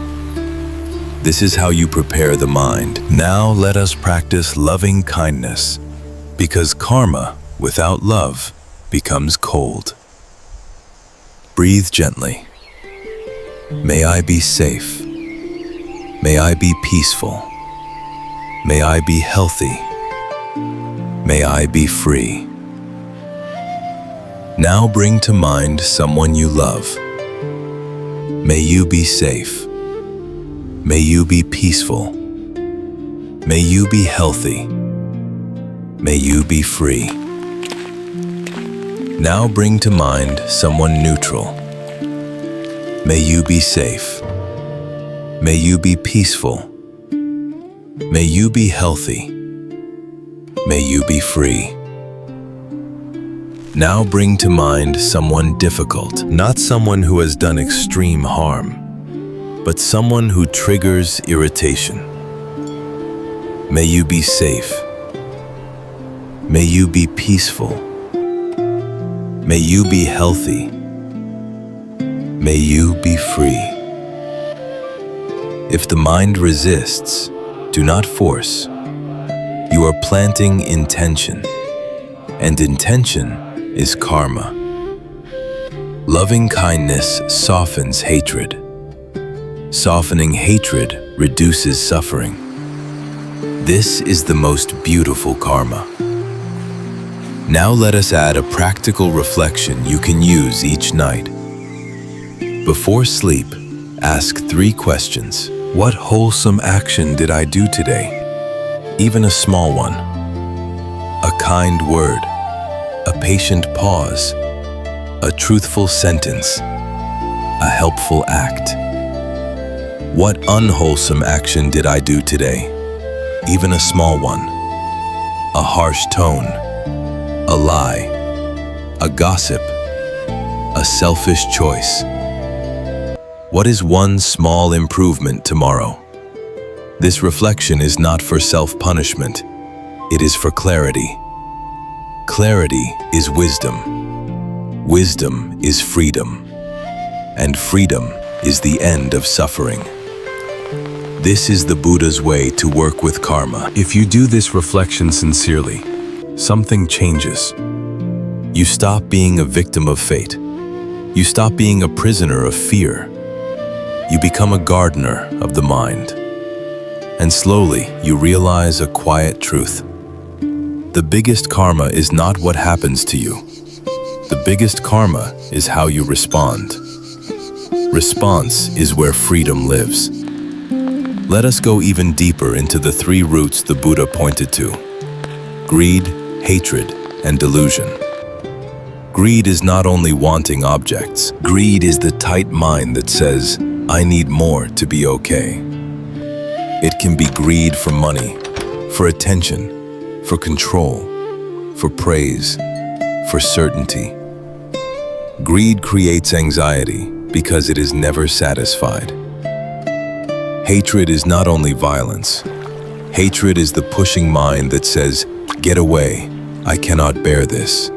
This is how you prepare the mind. Now let us practice loving kindness, because karma without love becomes cold. Breathe gently. May I be safe. May I be peaceful. May I be healthy. May I be free. Now bring to mind someone you love. May you be safe. May you be peaceful. May you be healthy. May you be free. Now bring to mind someone neutral. May you be safe. May you be peaceful. May you be healthy. May you be free. Now bring to mind someone difficult, not someone who has done extreme harm, but someone who triggers irritation. May you be safe. May you be peaceful. May you be healthy. May you be free. If the mind resists, do not force. You are planting intention, and intention is karma. Loving kindness softens hatred. Softening hatred reduces suffering. This is the most beautiful karma. Now let us add a practical reflection you can use each night. Before sleep, ask 3 questions. What wholesome action did I do today? Even a small one. A kind word. A patient pause. A truthful sentence. A helpful act. What unwholesome action did I do today? Even a small one. A harsh tone. A lie. A gossip. A selfish choice. What is one small improvement tomorrow? This reflection is not for self-punishment. It is for clarity. Clarity is wisdom. Wisdom is freedom. And freedom is the end of suffering. This is the Buddha's way to work with karma. If you do this reflection sincerely, something changes. You stop being a victim of fate. You stop being a prisoner of fear. You become a gardener of the mind. And slowly, you realize a quiet truth. The biggest karma is not what happens to you. The biggest karma is how you respond. Response is where freedom lives. Let us go even deeper into the three roots the Buddha pointed to: greed, hatred, and delusion. Greed is not only wanting objects. Greed is the tight mind that says, I need more to be okay. It can be greed for money, for attention, for control, for praise, for certainty. Greed creates anxiety because it is never satisfied. Hatred is not only violence. Hatred is the pushing mind that says, get away, I cannot bear this.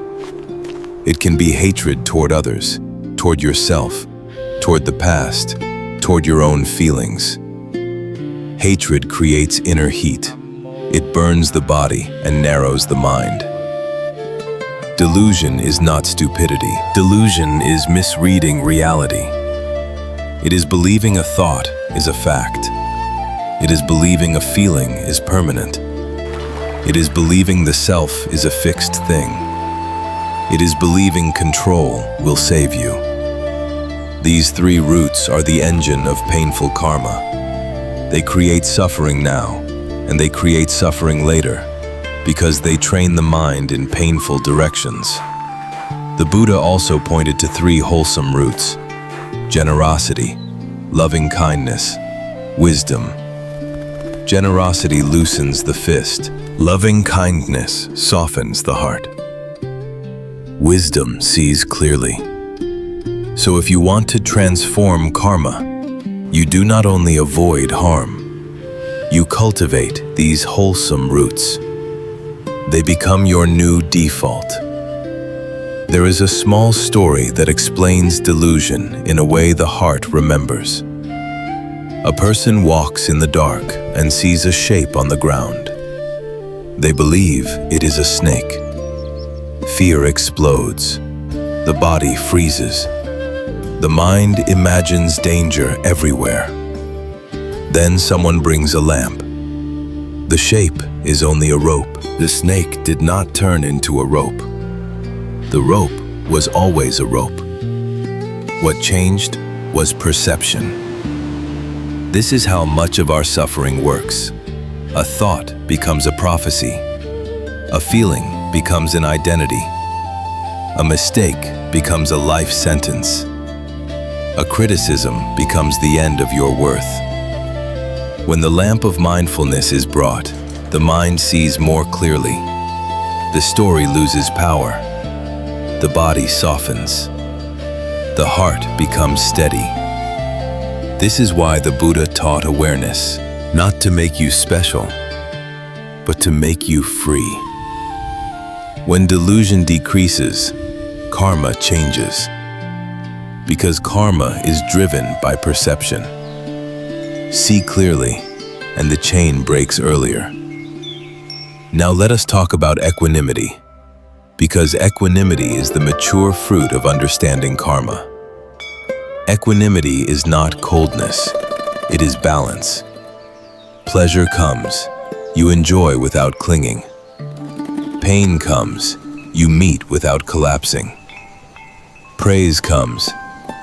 It can be hatred toward others, toward yourself, toward the past, toward your own feelings. Hatred creates inner heat. It burns the body and narrows the mind. Delusion is not stupidity. Delusion is misreading reality. It is believing a thought is a fact. It is believing a feeling is permanent. It is believing the self is a fixed thing. It is believing control will save you. These three roots are the engine of painful karma. They create suffering now, and they create suffering later, because they train the mind in painful directions. The Buddha also pointed to three wholesome roots: generosity, loving kindness, wisdom. Generosity loosens the fist. Loving kindness softens the heart. Wisdom sees clearly. So if you want to transform karma, you do not only avoid harm, you cultivate these wholesome roots. They become your new default. There is a small story that explains delusion in a way the heart remembers. A person walks in the dark and sees a shape on the ground. They believe it is a snake. Fear explodes. The body freezes. The mind imagines danger everywhere. Then someone brings a lamp. The shape is only a rope. The snake did not turn into a rope. The rope was always a rope. What changed was perception. This is how much of our suffering works. A thought becomes a prophecy. A feeling becomes an identity. A mistake becomes a life sentence. A criticism becomes the end of your worth. When the lamp of mindfulness is brought, the mind sees more clearly. The story loses power. The body softens. The heart becomes steady. This is why the Buddha taught awareness, not to make you special, but to make you free. When delusion decreases, karma changes. Because karma is driven by perception. See clearly, and the chain breaks earlier. Now let us talk about equanimity, because equanimity is the mature fruit of understanding karma. Equanimity is not coldness, it is balance. Pleasure comes, you enjoy without clinging. Pain comes, you meet without collapsing. Praise comes,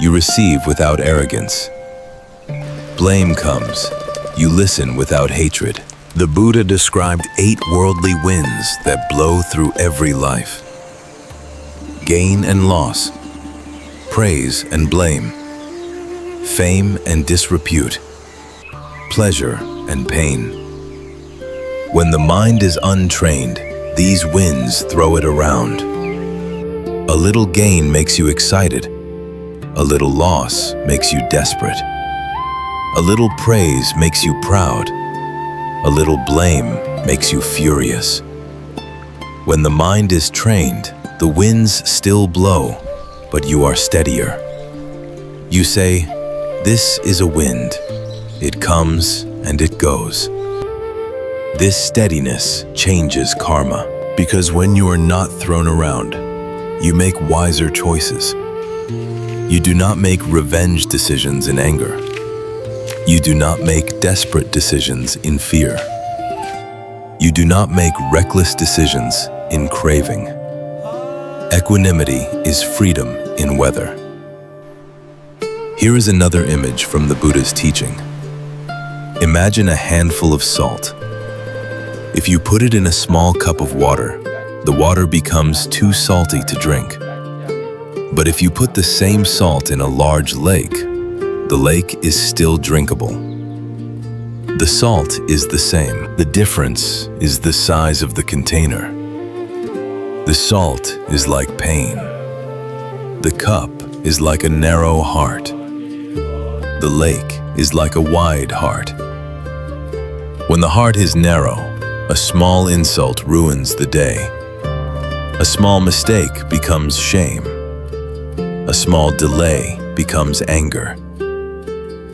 you receive without arrogance. Blame comes, you listen without hatred. The Buddha described 8 worldly winds that blow through every life. Gain and loss, praise and blame, fame and disrepute, pleasure and pain. When the mind is untrained, these winds throw it around. A little gain makes you excited. A little loss makes you desperate. A little praise makes you proud. A little blame makes you furious. When the mind is trained, the winds still blow, but you are steadier. You say, "This is a wind. It comes and it goes." This steadiness changes karma, because when you are not thrown around, you make wiser choices. You do not make revenge decisions in anger. You do not make desperate decisions in fear. You do not make reckless decisions in craving. Equanimity is freedom in weather. Here is another image from the Buddha's teaching. Imagine a handful of salt. If you put it in a small cup of water, the water becomes too salty to drink. But if you put the same salt in a large lake, the lake is still drinkable. The salt is the same. The difference is the size of the container. The salt is like pain. The cup is like a narrow heart. The lake is like a wide heart. When the heart is narrow, a small insult ruins the day. A small mistake becomes shame. A small delay becomes anger.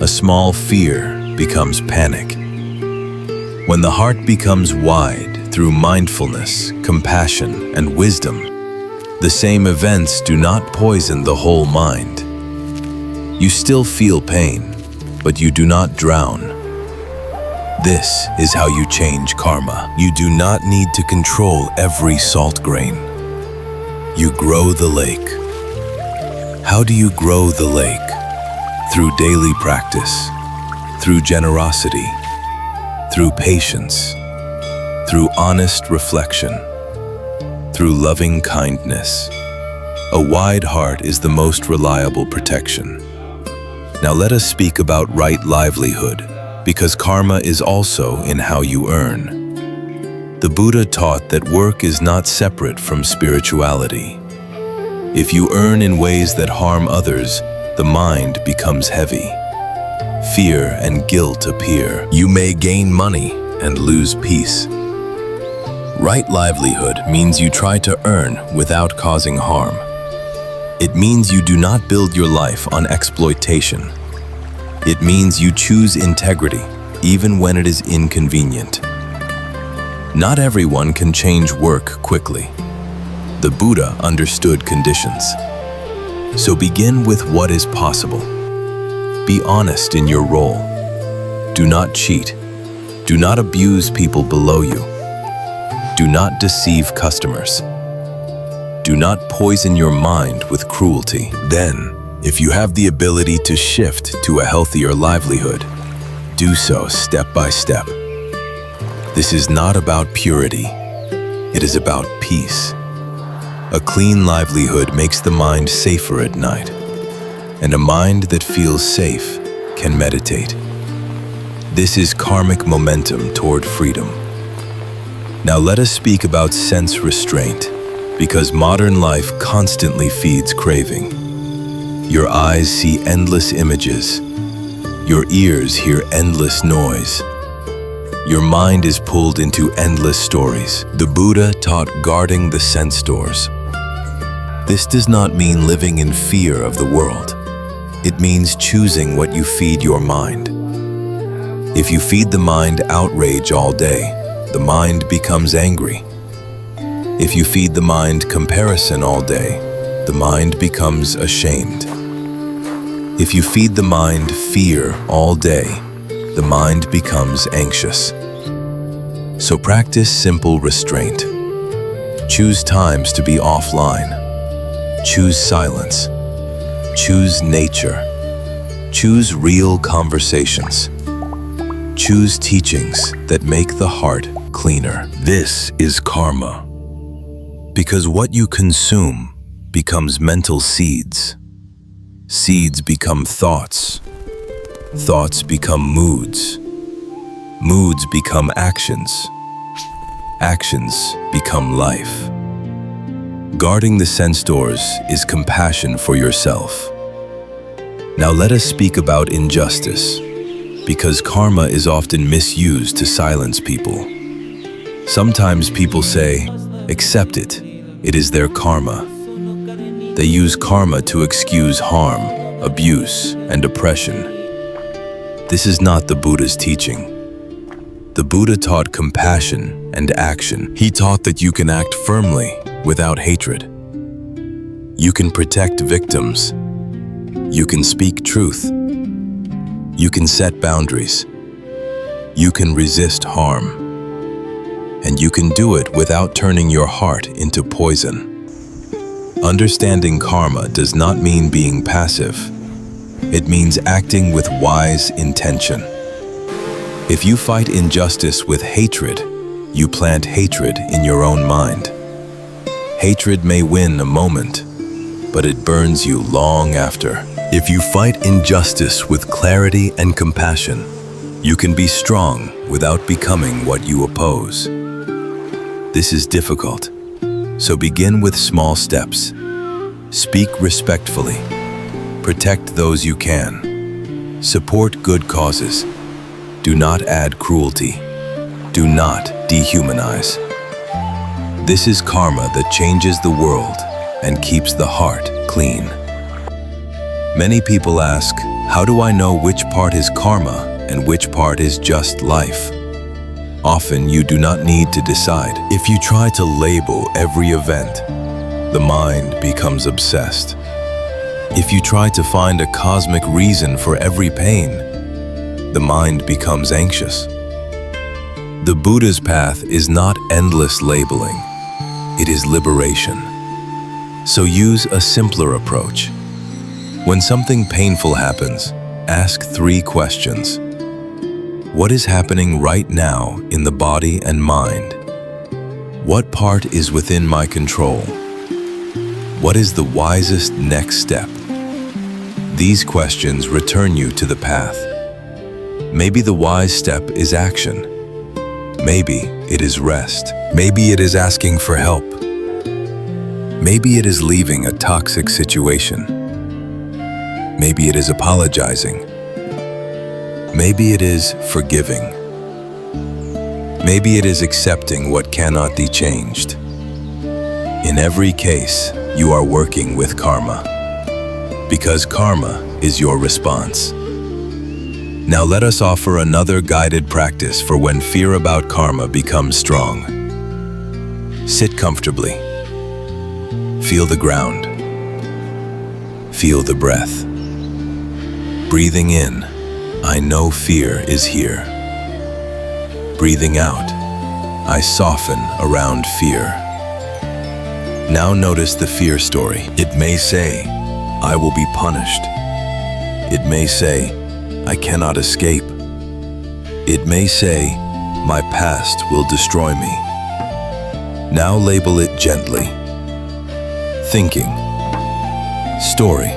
A small fear becomes panic. When the heart becomes wide through mindfulness, compassion, and wisdom, the same events do not poison the whole mind. You still feel pain, but you do not drown. This is how you change karma. You do not need to control every salt grain. You grow the lake. How do you grow the lake? Through daily practice, through generosity, through patience, through honest reflection, through loving kindness. A wide heart is the most reliable protection. Now let us speak about right livelihood, because karma is also in how you earn. The Buddha taught that work is not separate from spirituality. If you earn in ways that harm others, the mind becomes heavy. Fear and guilt appear. You may gain money and lose peace. Right livelihood means you try to earn without causing harm. It means you do not build your life on exploitation. It means you choose integrity, even when it is inconvenient. Not everyone can change work quickly. The Buddha understood conditions. So begin with what is possible. Be honest in your role. Do not cheat. Do not abuse people below you. Do not deceive customers. Do not poison your mind with cruelty. Then, if you have the ability to shift to a healthier livelihood, do so step by step. This is not about purity. It is about peace. A clean livelihood makes the mind safer at night, and a mind that feels safe can meditate. This is karmic momentum toward freedom. Now let us speak about sense restraint, because modern life constantly feeds craving. Your eyes see endless images. Your ears hear endless noise. Your mind is pulled into endless stories. The Buddha taught guarding the sense doors. This does not mean living in fear of the world. It means choosing what you feed your mind. If you feed the mind outrage all day, the mind becomes angry. If you feed the mind comparison all day, the mind becomes ashamed. If you feed the mind fear all day, the mind becomes anxious. So practice simple restraint. Choose times to be offline. Choose silence. Choose nature. Choose real conversations. Choose teachings that make the heart cleaner. This is karma. Because what you consume becomes mental seeds. Seeds become thoughts. Thoughts become moods. Moods become actions. Actions become life. Guarding the sense doors is compassion for yourself. Now let us speak about injustice, because karma is often misused to silence people. Sometimes people say, accept it, it is their karma. They use karma to excuse harm, abuse, and oppression. This is not the Buddha's teaching. The Buddha taught compassion and action. He taught that you can act firmly without hatred. You can protect victims. You can speak truth. You can set boundaries. You can resist harm. And you can do it without turning your heart into poison. Understanding karma does not mean being passive. It means acting with wise intention. If you fight injustice with hatred, you plant hatred in your own mind. Hatred may win a moment, but it burns you long after. If you fight injustice with clarity and compassion, you can be strong without becoming what you oppose. This is difficult, so begin with small steps. Speak respectfully. Protect those you can. Support good causes. Do not add cruelty. Do not dehumanize. This is karma that changes the world and keeps the heart clean. Many people ask, how do I know which part is karma and which part is just life? Often you do not need to decide. If you try to label every event, the mind becomes obsessed. If you try to find a cosmic reason for every pain, the mind becomes anxious. The Buddha's path is not endless labeling. It is liberation. So use a simpler approach. When something painful happens, ask 3 questions. What is happening right now in the body and mind? What part is within my control? What is the wisest next step? These questions return you to the path. Maybe the wise step is action. Maybe it is rest. Maybe it is asking for help. Maybe it is leaving a toxic situation. Maybe it is apologizing. Maybe it is forgiving. Maybe it is accepting what cannot be changed. In every case, you are working with karma, because karma is your response. Now let us offer another guided practice for when fear about karma becomes strong. Sit comfortably. Feel the ground. Feel the breath. Breathing in, I know fear is here. Breathing out, I soften around fear. Now notice the fear story. It may say, I will be punished. It may say, I cannot escape. It may say, my past will destroy me. Now label it gently. Thinking, story,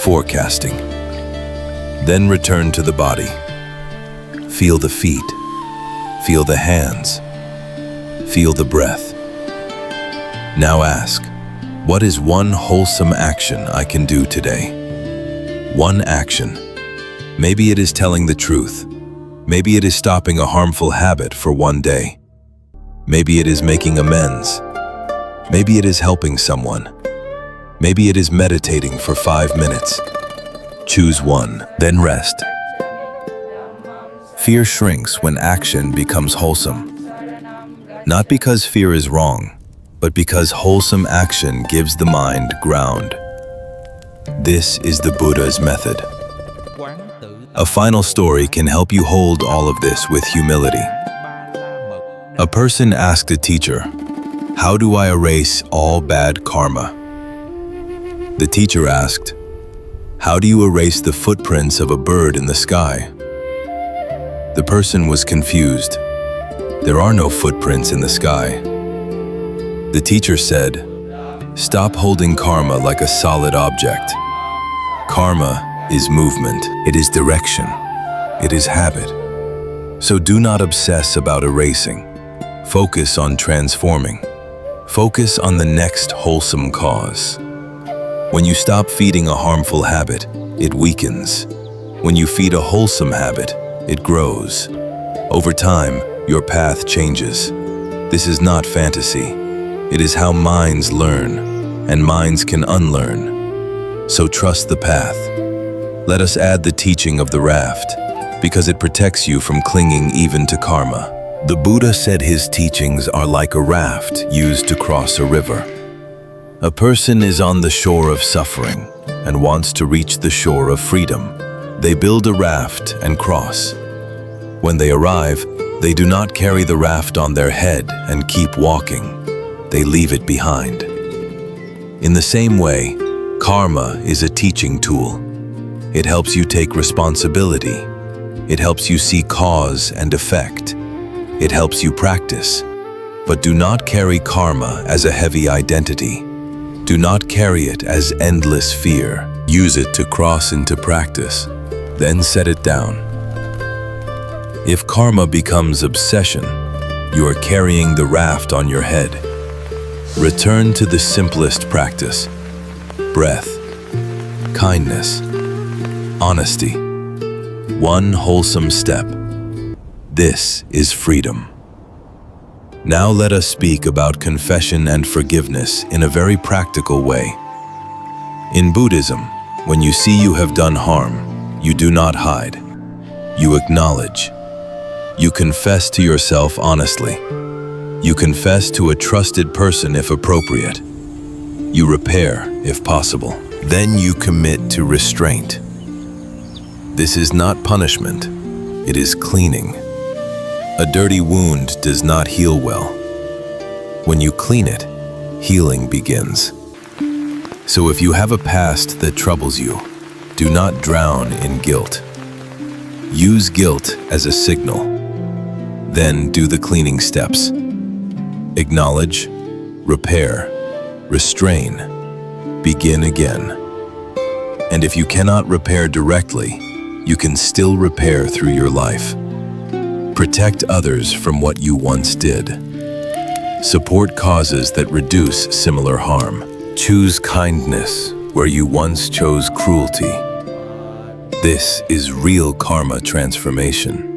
forecasting. Then return to the body. Feel the feet. Feel the hands. Feel the breath. Now ask, what is one wholesome action I can do today? One action. Maybe it is telling the truth. Maybe it is stopping a harmful habit for one day. Maybe it is making amends. Maybe it is helping someone. Maybe it is meditating for 5 minutes. Choose one, then rest. Fear shrinks when action becomes wholesome. Not because fear is wrong, but because wholesome action gives the mind ground. This is the Buddha's method. A final story can help you hold all of this with humility. A person asked a teacher, how do I erase all bad karma? The teacher asked, how do you erase the footprints of a bird in the sky? The person was confused. There are no footprints in the sky. The teacher said, stop holding karma like a solid object. Karma is movement. It is direction. It is habit. So do not obsess about erasing. Focus on transforming. Focus on the next wholesome cause. When you stop feeding a harmful habit, it weakens. When you feed a wholesome habit, it grows. Over time, your path changes. This is not fantasy. It is how minds learn, and minds can unlearn. So trust the path. Let us add the teaching of the raft, because it protects you from clinging even to karma. The Buddha said his teachings are like a raft used to cross a river. A person is on the shore of suffering and wants to reach the shore of freedom. They build a raft and cross. When they arrive, they do not carry the raft on their head and keep walking. They leave it behind. In the same way, karma is a teaching tool. It helps you take responsibility. It helps you see cause and effect. It helps you practice. But do not carry karma as a heavy identity. Do not carry it as endless fear. Use it to cross into practice, then set it down. If karma becomes obsession, you are carrying the raft on your head. Return to the simplest practice: breath, kindness, honesty. One wholesome step. This is freedom. Now let us speak about confession and forgiveness in a very practical way. In Buddhism, when you see you have done harm, you do not hide. You acknowledge. You confess to yourself honestly. You confess to a trusted person if appropriate. You repair if possible. Then you commit to restraint. This is not punishment. It is cleaning. A dirty wound does not heal well. When you clean it, healing begins. So if you have a past that troubles you, do not drown in guilt. Use guilt as a signal. Then do the cleaning steps. Acknowledge, repair, restrain, begin again. And if you cannot repair directly, you can still repair through your life. Protect others from what you once did. Support causes that reduce similar harm. Choose kindness where you once chose cruelty. This is real karma transformation.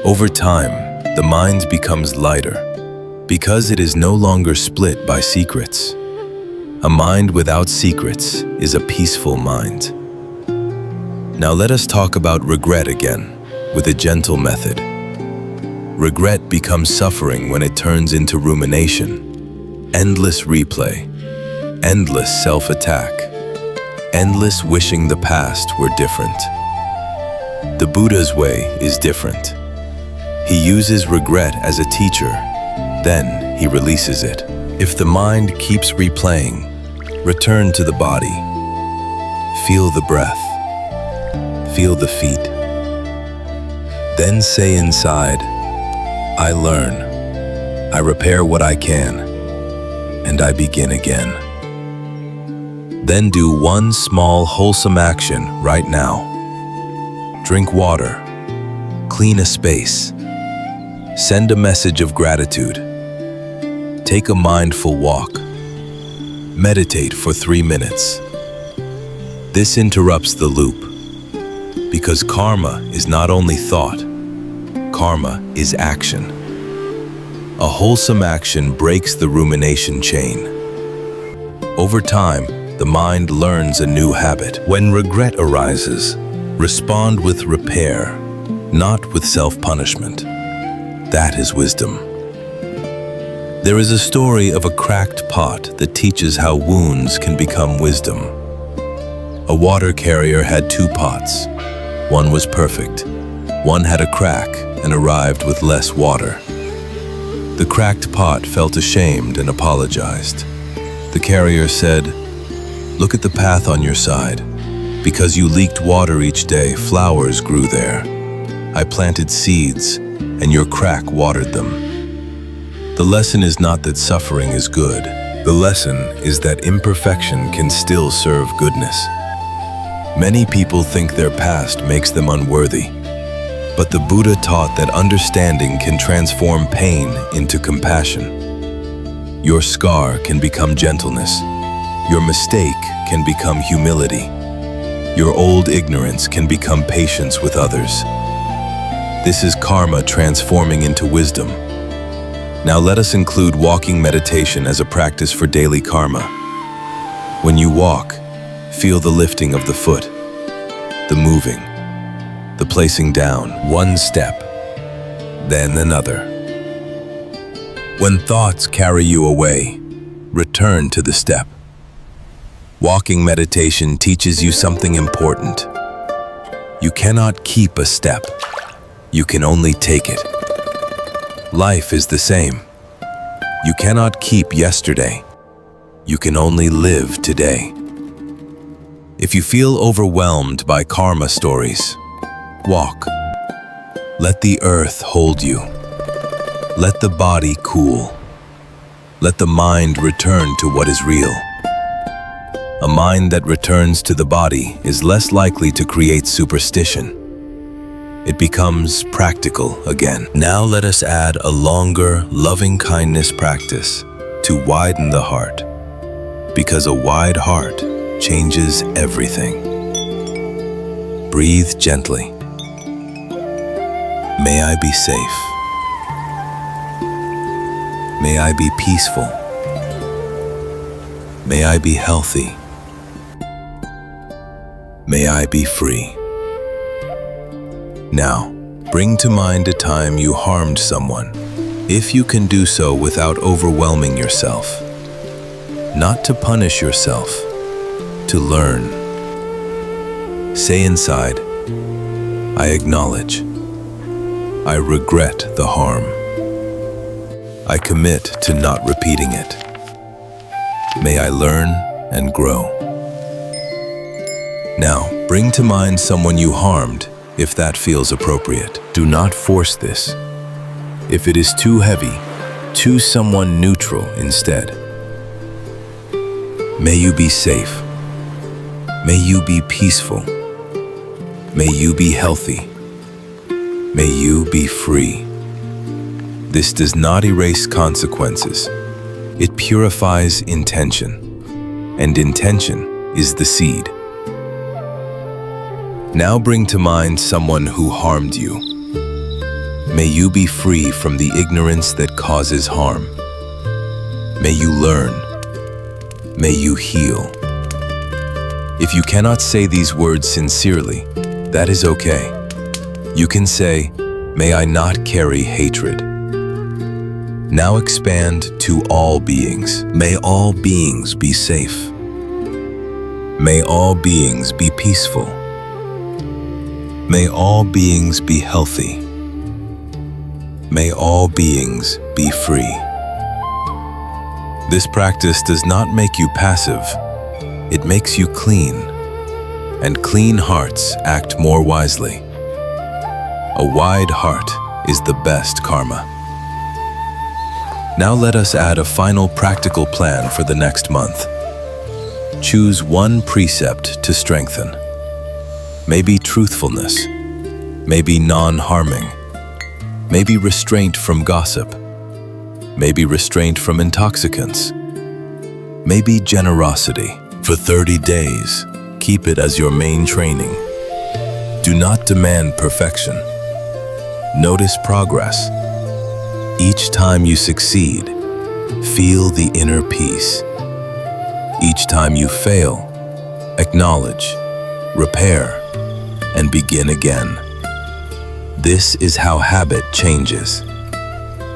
Over time, the mind becomes lighter because it is no longer split by secrets. A mind without secrets is a peaceful mind. Now let us talk about regret again, with a gentle method. Regret becomes suffering when it turns into rumination, endless replay, endless self-attack, endless wishing the past were different. The Buddha's way is different. He uses regret as a teacher, then he releases it. If the mind keeps replaying, return to the body. Feel the breath. Feel the feet. Then say inside, I learn, I repair what I can, and I begin again. Then do one small wholesome action right now. Drink water, clean a space, send a message of gratitude, take a mindful walk, meditate for 3 minutes. This interrupts the loop, because karma is not only thought, karma is action. A wholesome action breaks the rumination chain. Over time, the mind learns a new habit. When regret arises, respond with repair, not with self-punishment. That is wisdom. There is a story of a cracked pot that teaches how wounds can become wisdom. A water carrier had 2 pots. One was perfect. One had a crack and arrived with less water. The cracked pot felt ashamed and apologized. The carrier said, "Look at the path on your side. Because you leaked water each day, flowers grew there. I planted seeds, and your crack watered them." The lesson is not that suffering is good. The lesson is that imperfection can still serve goodness. Many people think their past makes them unworthy. But the Buddha taught that understanding can transform pain into compassion. Your scar can become gentleness. Your mistake can become humility. Your old ignorance can become patience with others. This is karma transforming into wisdom. Now let us include walking meditation as a practice for daily karma. When you walk, feel the lifting of the foot, the moving, the placing down, one step, then another. When thoughts carry you away, return to the step. Walking meditation teaches you something important. You cannot keep a step. You can only take it. Life is the same. You cannot keep yesterday. You can only live today. If you feel overwhelmed by karma stories, walk. Let the earth hold you. Let the body cool. Let the mind return to what is real. A mind that returns to the body is less likely to create superstition. It becomes practical again. Now let us add a longer, loving-kindness practice to widen the heart, because a wide heart changes everything. Breathe gently. May I be safe. May I be peaceful. May I be healthy. May I be free. Now, bring to mind a time you harmed someone, if you can do so without overwhelming yourself. Not to punish yourself, to learn. Say inside, I acknowledge. I regret the harm. I commit to not repeating it. May I learn and grow. Now, bring to mind someone you harmed, if that feels appropriate. Do not force this. If it is too heavy, choose someone neutral instead. May you be safe. May you be peaceful. May you be healthy. May you be free. This does not erase consequences. It purifies intention, and intention is the seed. Now bring to mind someone who harmed you. May you be free from the ignorance that causes harm. May you learn. May you heal. If you cannot say these words sincerely, that is okay. You can say, may I not carry hatred. Now expand to all beings. May all beings be safe. May all beings be peaceful. May all beings be healthy. May all beings be free. This practice does not make you passive. It makes you clean. And clean hearts act more wisely. A wide heart is the best karma. Now let us add a final practical plan for the next month. Choose one precept to strengthen. Maybe truthfulness, maybe non-harming, maybe restraint from gossip, maybe restraint from intoxicants, maybe generosity. For 30 days, keep it as your main training. Do not demand perfection. Notice progress. Each time you succeed, feel the inner peace. Each time you fail, acknowledge, repair, and begin again. This is how habit changes,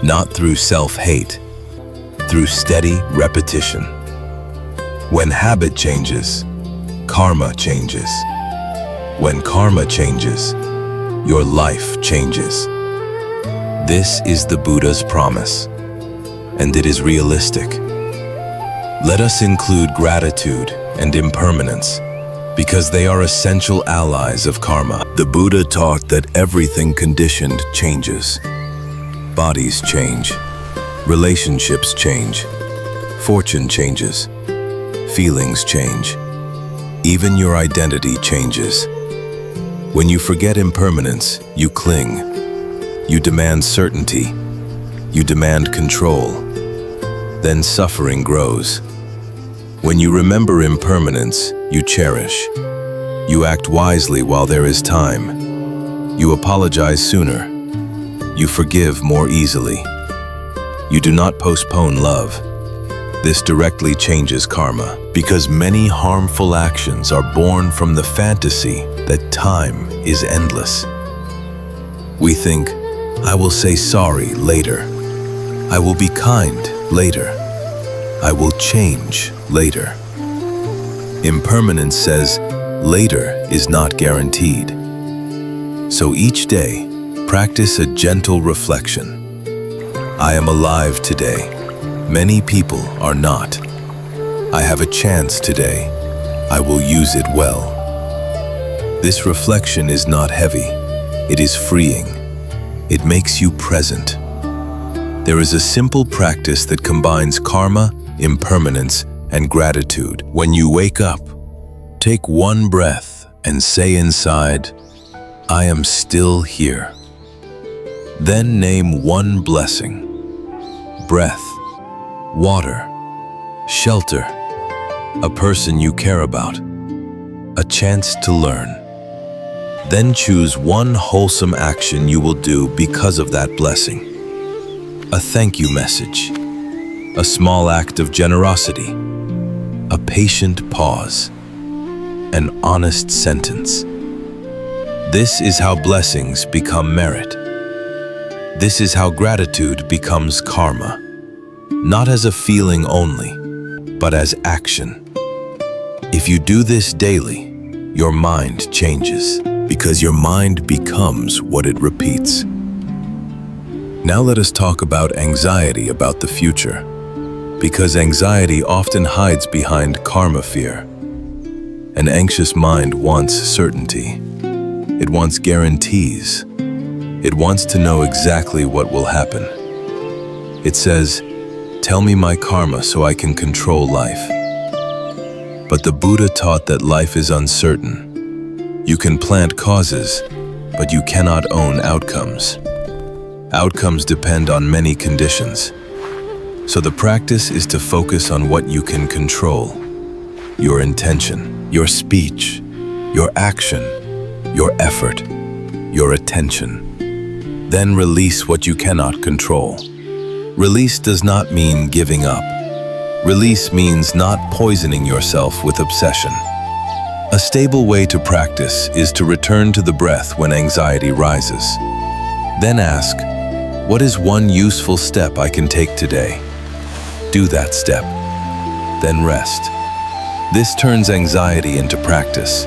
not through self-hate, through steady repetition. When habit changes, karma changes. When karma changes, your life changes. This is the Buddha's promise, and it is realistic. Let us include gratitude and impermanence, because they are essential allies of karma. The Buddha taught that everything conditioned changes. Bodies change, relationships change, fortune changes, feelings change, even your identity changes. When you forget impermanence, you cling. You demand certainty. You demand control. Then suffering grows. When you remember impermanence, you cherish. You act wisely while there is time. You apologize sooner. You forgive more easily. You do not postpone love. This directly changes karma, because many harmful actions are born from the fantasy that time is endless. We think, I will say sorry later. I will be kind later. I will change later. Impermanence says, later is not guaranteed. So each day, practice a gentle reflection. I am alive today. Many people are not. I have a chance today. I will use it well. This reflection is not heavy. It is freeing. It makes you present. There is a simple practice that combines karma, impermanence, and gratitude. When you wake up, take one breath and say inside, I am still here. Then name one blessing. Breath, water, shelter, a person you care about, a chance to learn. Then choose one wholesome action you will do because of that blessing. A thank you message, a small act of generosity, a patient pause, an honest sentence. This is how blessings become merit. This is how gratitude becomes karma, not as a feeling only, but as action. If you do this daily, your mind changes, because your mind becomes what it repeats. Now let us talk about anxiety about the future, because anxiety often hides behind karma fear. An anxious mind wants certainty. It wants guarantees. It wants to know exactly what will happen. It says, tell me my karma so I can control life. But the Buddha taught that life is uncertain. You can plant causes, but you cannot own outcomes. Outcomes depend on many conditions. So the practice is to focus on what you can control. Your intention, your speech, your action, your effort, your attention. Then release what you cannot control. Release does not mean giving up. Release means not poisoning yourself with obsession. A stable way to practice is to return to the breath when anxiety rises. Then ask, what is one useful step I can take today? Do that step. Then rest. This turns anxiety into practice,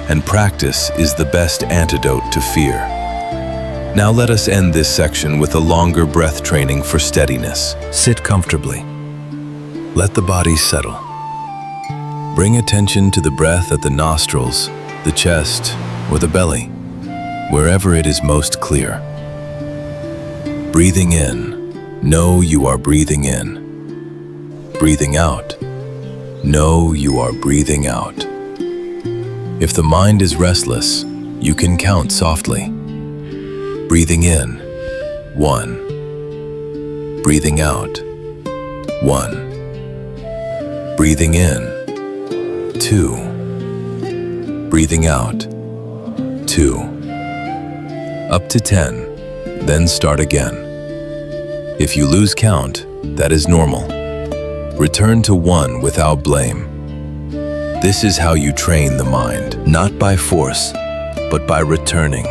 and practice is the best antidote to fear. Now let us end this section with a longer breath training for steadiness. Sit comfortably. Let the body settle. Bring attention to the breath at the nostrils, the chest, or the belly, wherever it is most clear. Breathing in, know you are breathing in. Breathing out, know you are breathing out. If the mind is restless, you can count softly. Breathing in, 1. Breathing out, 1. Breathing in, 2. Breathing out, 2. Up to 10, then start again. If you lose count, that is normal. Return to 1 without blame. This is how you train the mind, not by force, but by returning.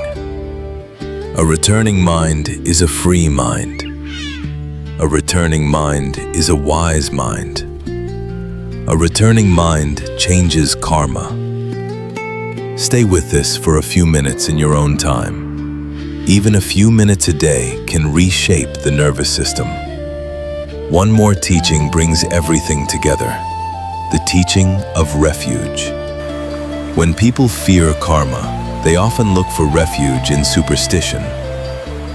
A returning mind is a free mind. A returning mind is a wise mind. A returning mind changes karma. Stay with this for a few minutes in your own time. Even a few minutes a day can reshape the nervous system. One more teaching brings everything together. The teaching of refuge. When people fear karma, they often look for refuge in superstition.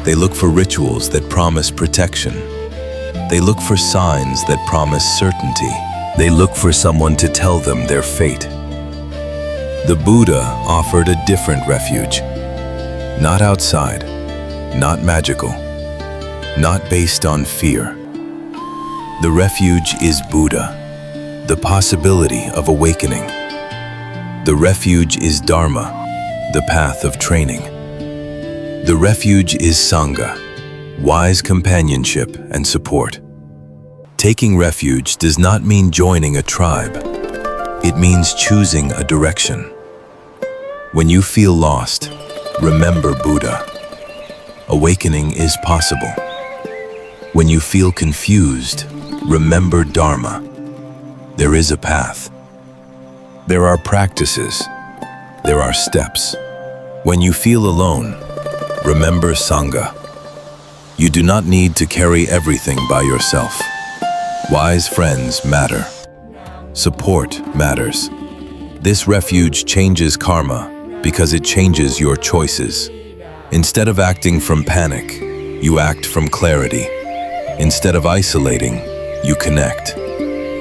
They look for rituals that promise protection. They look for signs that promise certainty. They look for someone to tell them their fate. The Buddha offered a different refuge. Not outside, not magical, not based on fear. The refuge is Buddha, the possibility of awakening. The refuge is Dharma, the path of training. The refuge is Sangha, wise companionship and support. Taking refuge does not mean joining a tribe. It means choosing a direction. When you feel lost, remember Buddha. Awakening is possible. When you feel confused, remember Dharma. There is a path. There are practices. There are steps. When you feel alone, remember Sangha. You do not need to carry everything by yourself. Wise friends matter. support matters. This refuge changes karma because it changes your choices. Instead of acting from panic, you act from clarity. Instead of isolating, you connect.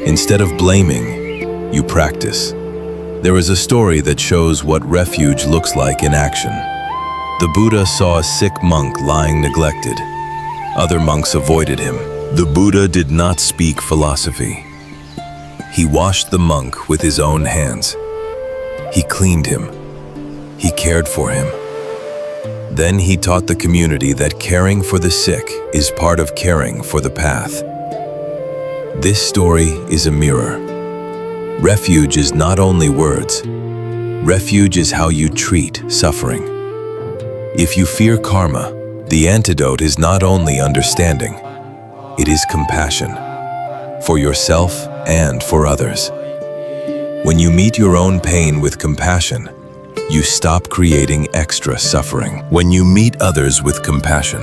Instead of blaming, you practice. There is a story that shows what refuge looks like in action. The Buddha saw a sick monk lying neglected. Other monks avoided him. The Buddha did not speak philosophy. He washed the monk with his own hands. He cleaned him. He cared for him. Then he taught the community that caring for the sick is part of caring for the path. This story is a mirror. Refuge is not only words. Refuge is how you treat suffering. If you fear karma, the antidote is not only understanding, it is compassion, for yourself and for others. When you meet your own pain with compassion, you stop creating extra suffering. When you meet others with compassion,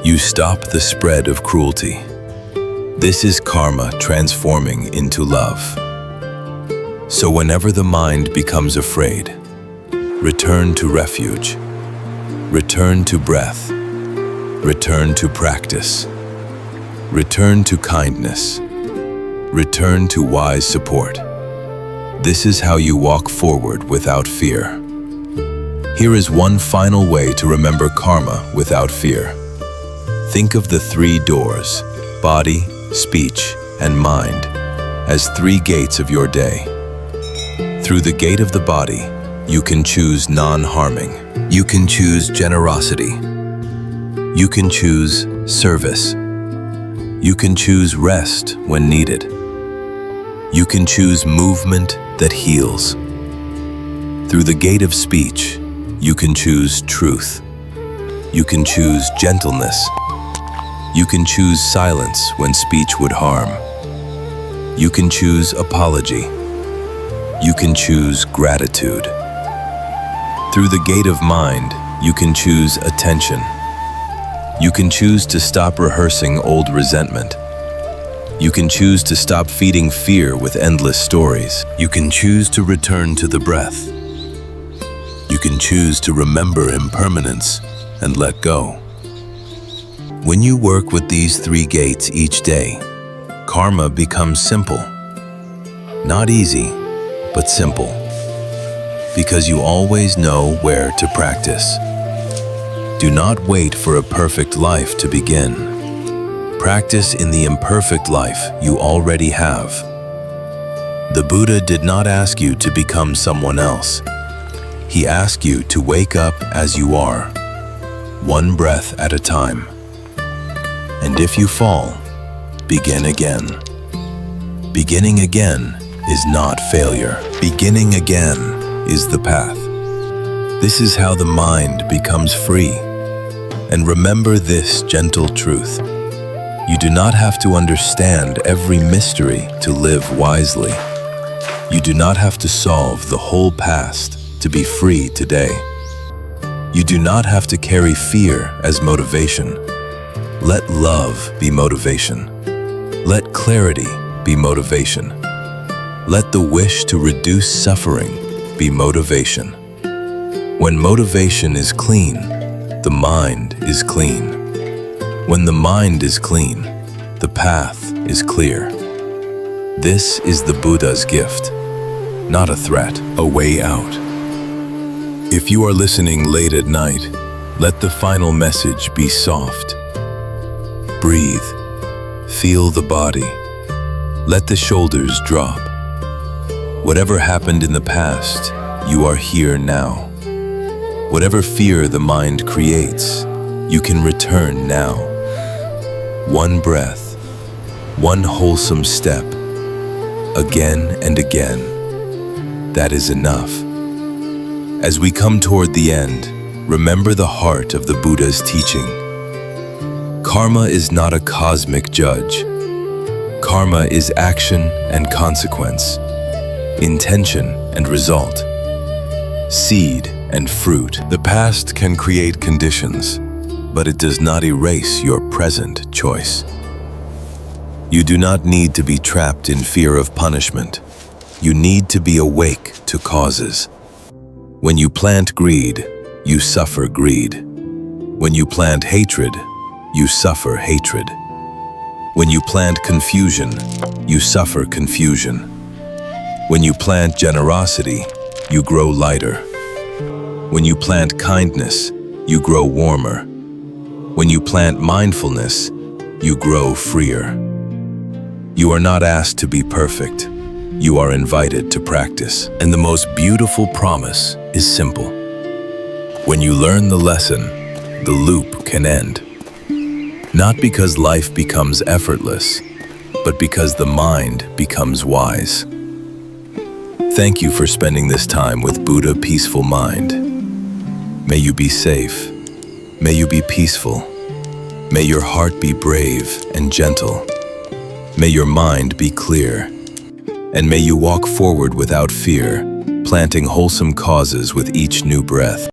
you stop the spread of cruelty. This is karma transforming into love. So whenever the mind becomes afraid, return to refuge, return to breath, return to practice, return to kindness, return to wise support. This is how you walk forward without fear. Here is one final way to remember karma without fear. Think of the 3 doors, body, speech, and mind, as 3 gates of your day. Through the gate of the body, you can choose non-harming. You can choose generosity. You can choose service. You can choose rest when needed. You can choose movement that heals. Through the gate of speech, you can choose truth. You can choose gentleness. You can choose silence when speech would harm. You can choose apology. You can choose gratitude. Through the gate of mind, you can choose attention. You can choose to stop rehearsing old resentment. You can choose to stop feeding fear with endless stories. You can choose to return to the breath. You can choose to remember impermanence and let go. When you work with these 3 gates each day, karma becomes simple. Not easy, but simple. Because you always know where to practice. Do not wait for a perfect life to begin. Practice in the imperfect life you already have. The Buddha did not ask you to become someone else. He asked you to wake up as you are, one breath at a time. And if you fall, begin again. Beginning again is not failure. Beginning again is the path. This is how the mind becomes free. And remember this gentle truth. You do not have to understand every mystery to live wisely. You do not have to solve the whole past to be free today. You do not have to carry fear as motivation. Let love be motivation. Let clarity be motivation. Let the wish to reduce suffering be motivation. When motivation is clean, the mind is clean. When the mind is clean, the path is clear. This is the Buddha's gift, not a threat, a way out. If you are listening late at night, let the final message be soft. Breathe. Feel the body. Let the shoulders drop. Whatever happened in the past, you are here now. Whatever fear the mind creates, you can return now. One breath, one wholesome step, again and again. That is enough. As we come toward the end, remember the heart of the Buddha's teaching. Karma is not a cosmic judge. Karma is action and consequence, intention and result, seed and fruit. The past can create conditions, but it does not erase your present choice. You do not need to be trapped in fear of punishment. You need to be awake to causes. When you plant greed, you suffer greed. When you plant hatred, you suffer hatred. When you plant confusion, you suffer confusion. When you plant generosity, you grow lighter. When you plant kindness, you grow warmer. When you plant mindfulness, you grow freer. You are not asked to be perfect. You are invited to practice. And the most beautiful promise is simple. When you learn the lesson, the loop can end. Not because life becomes effortless, but because the mind becomes wise. Thank you for spending this time with Buddha Peaceful Mind. May you be safe. May you be peaceful. May your heart be brave and gentle. May your mind be clear. And may you walk forward without fear, planting wholesome causes with each new breath.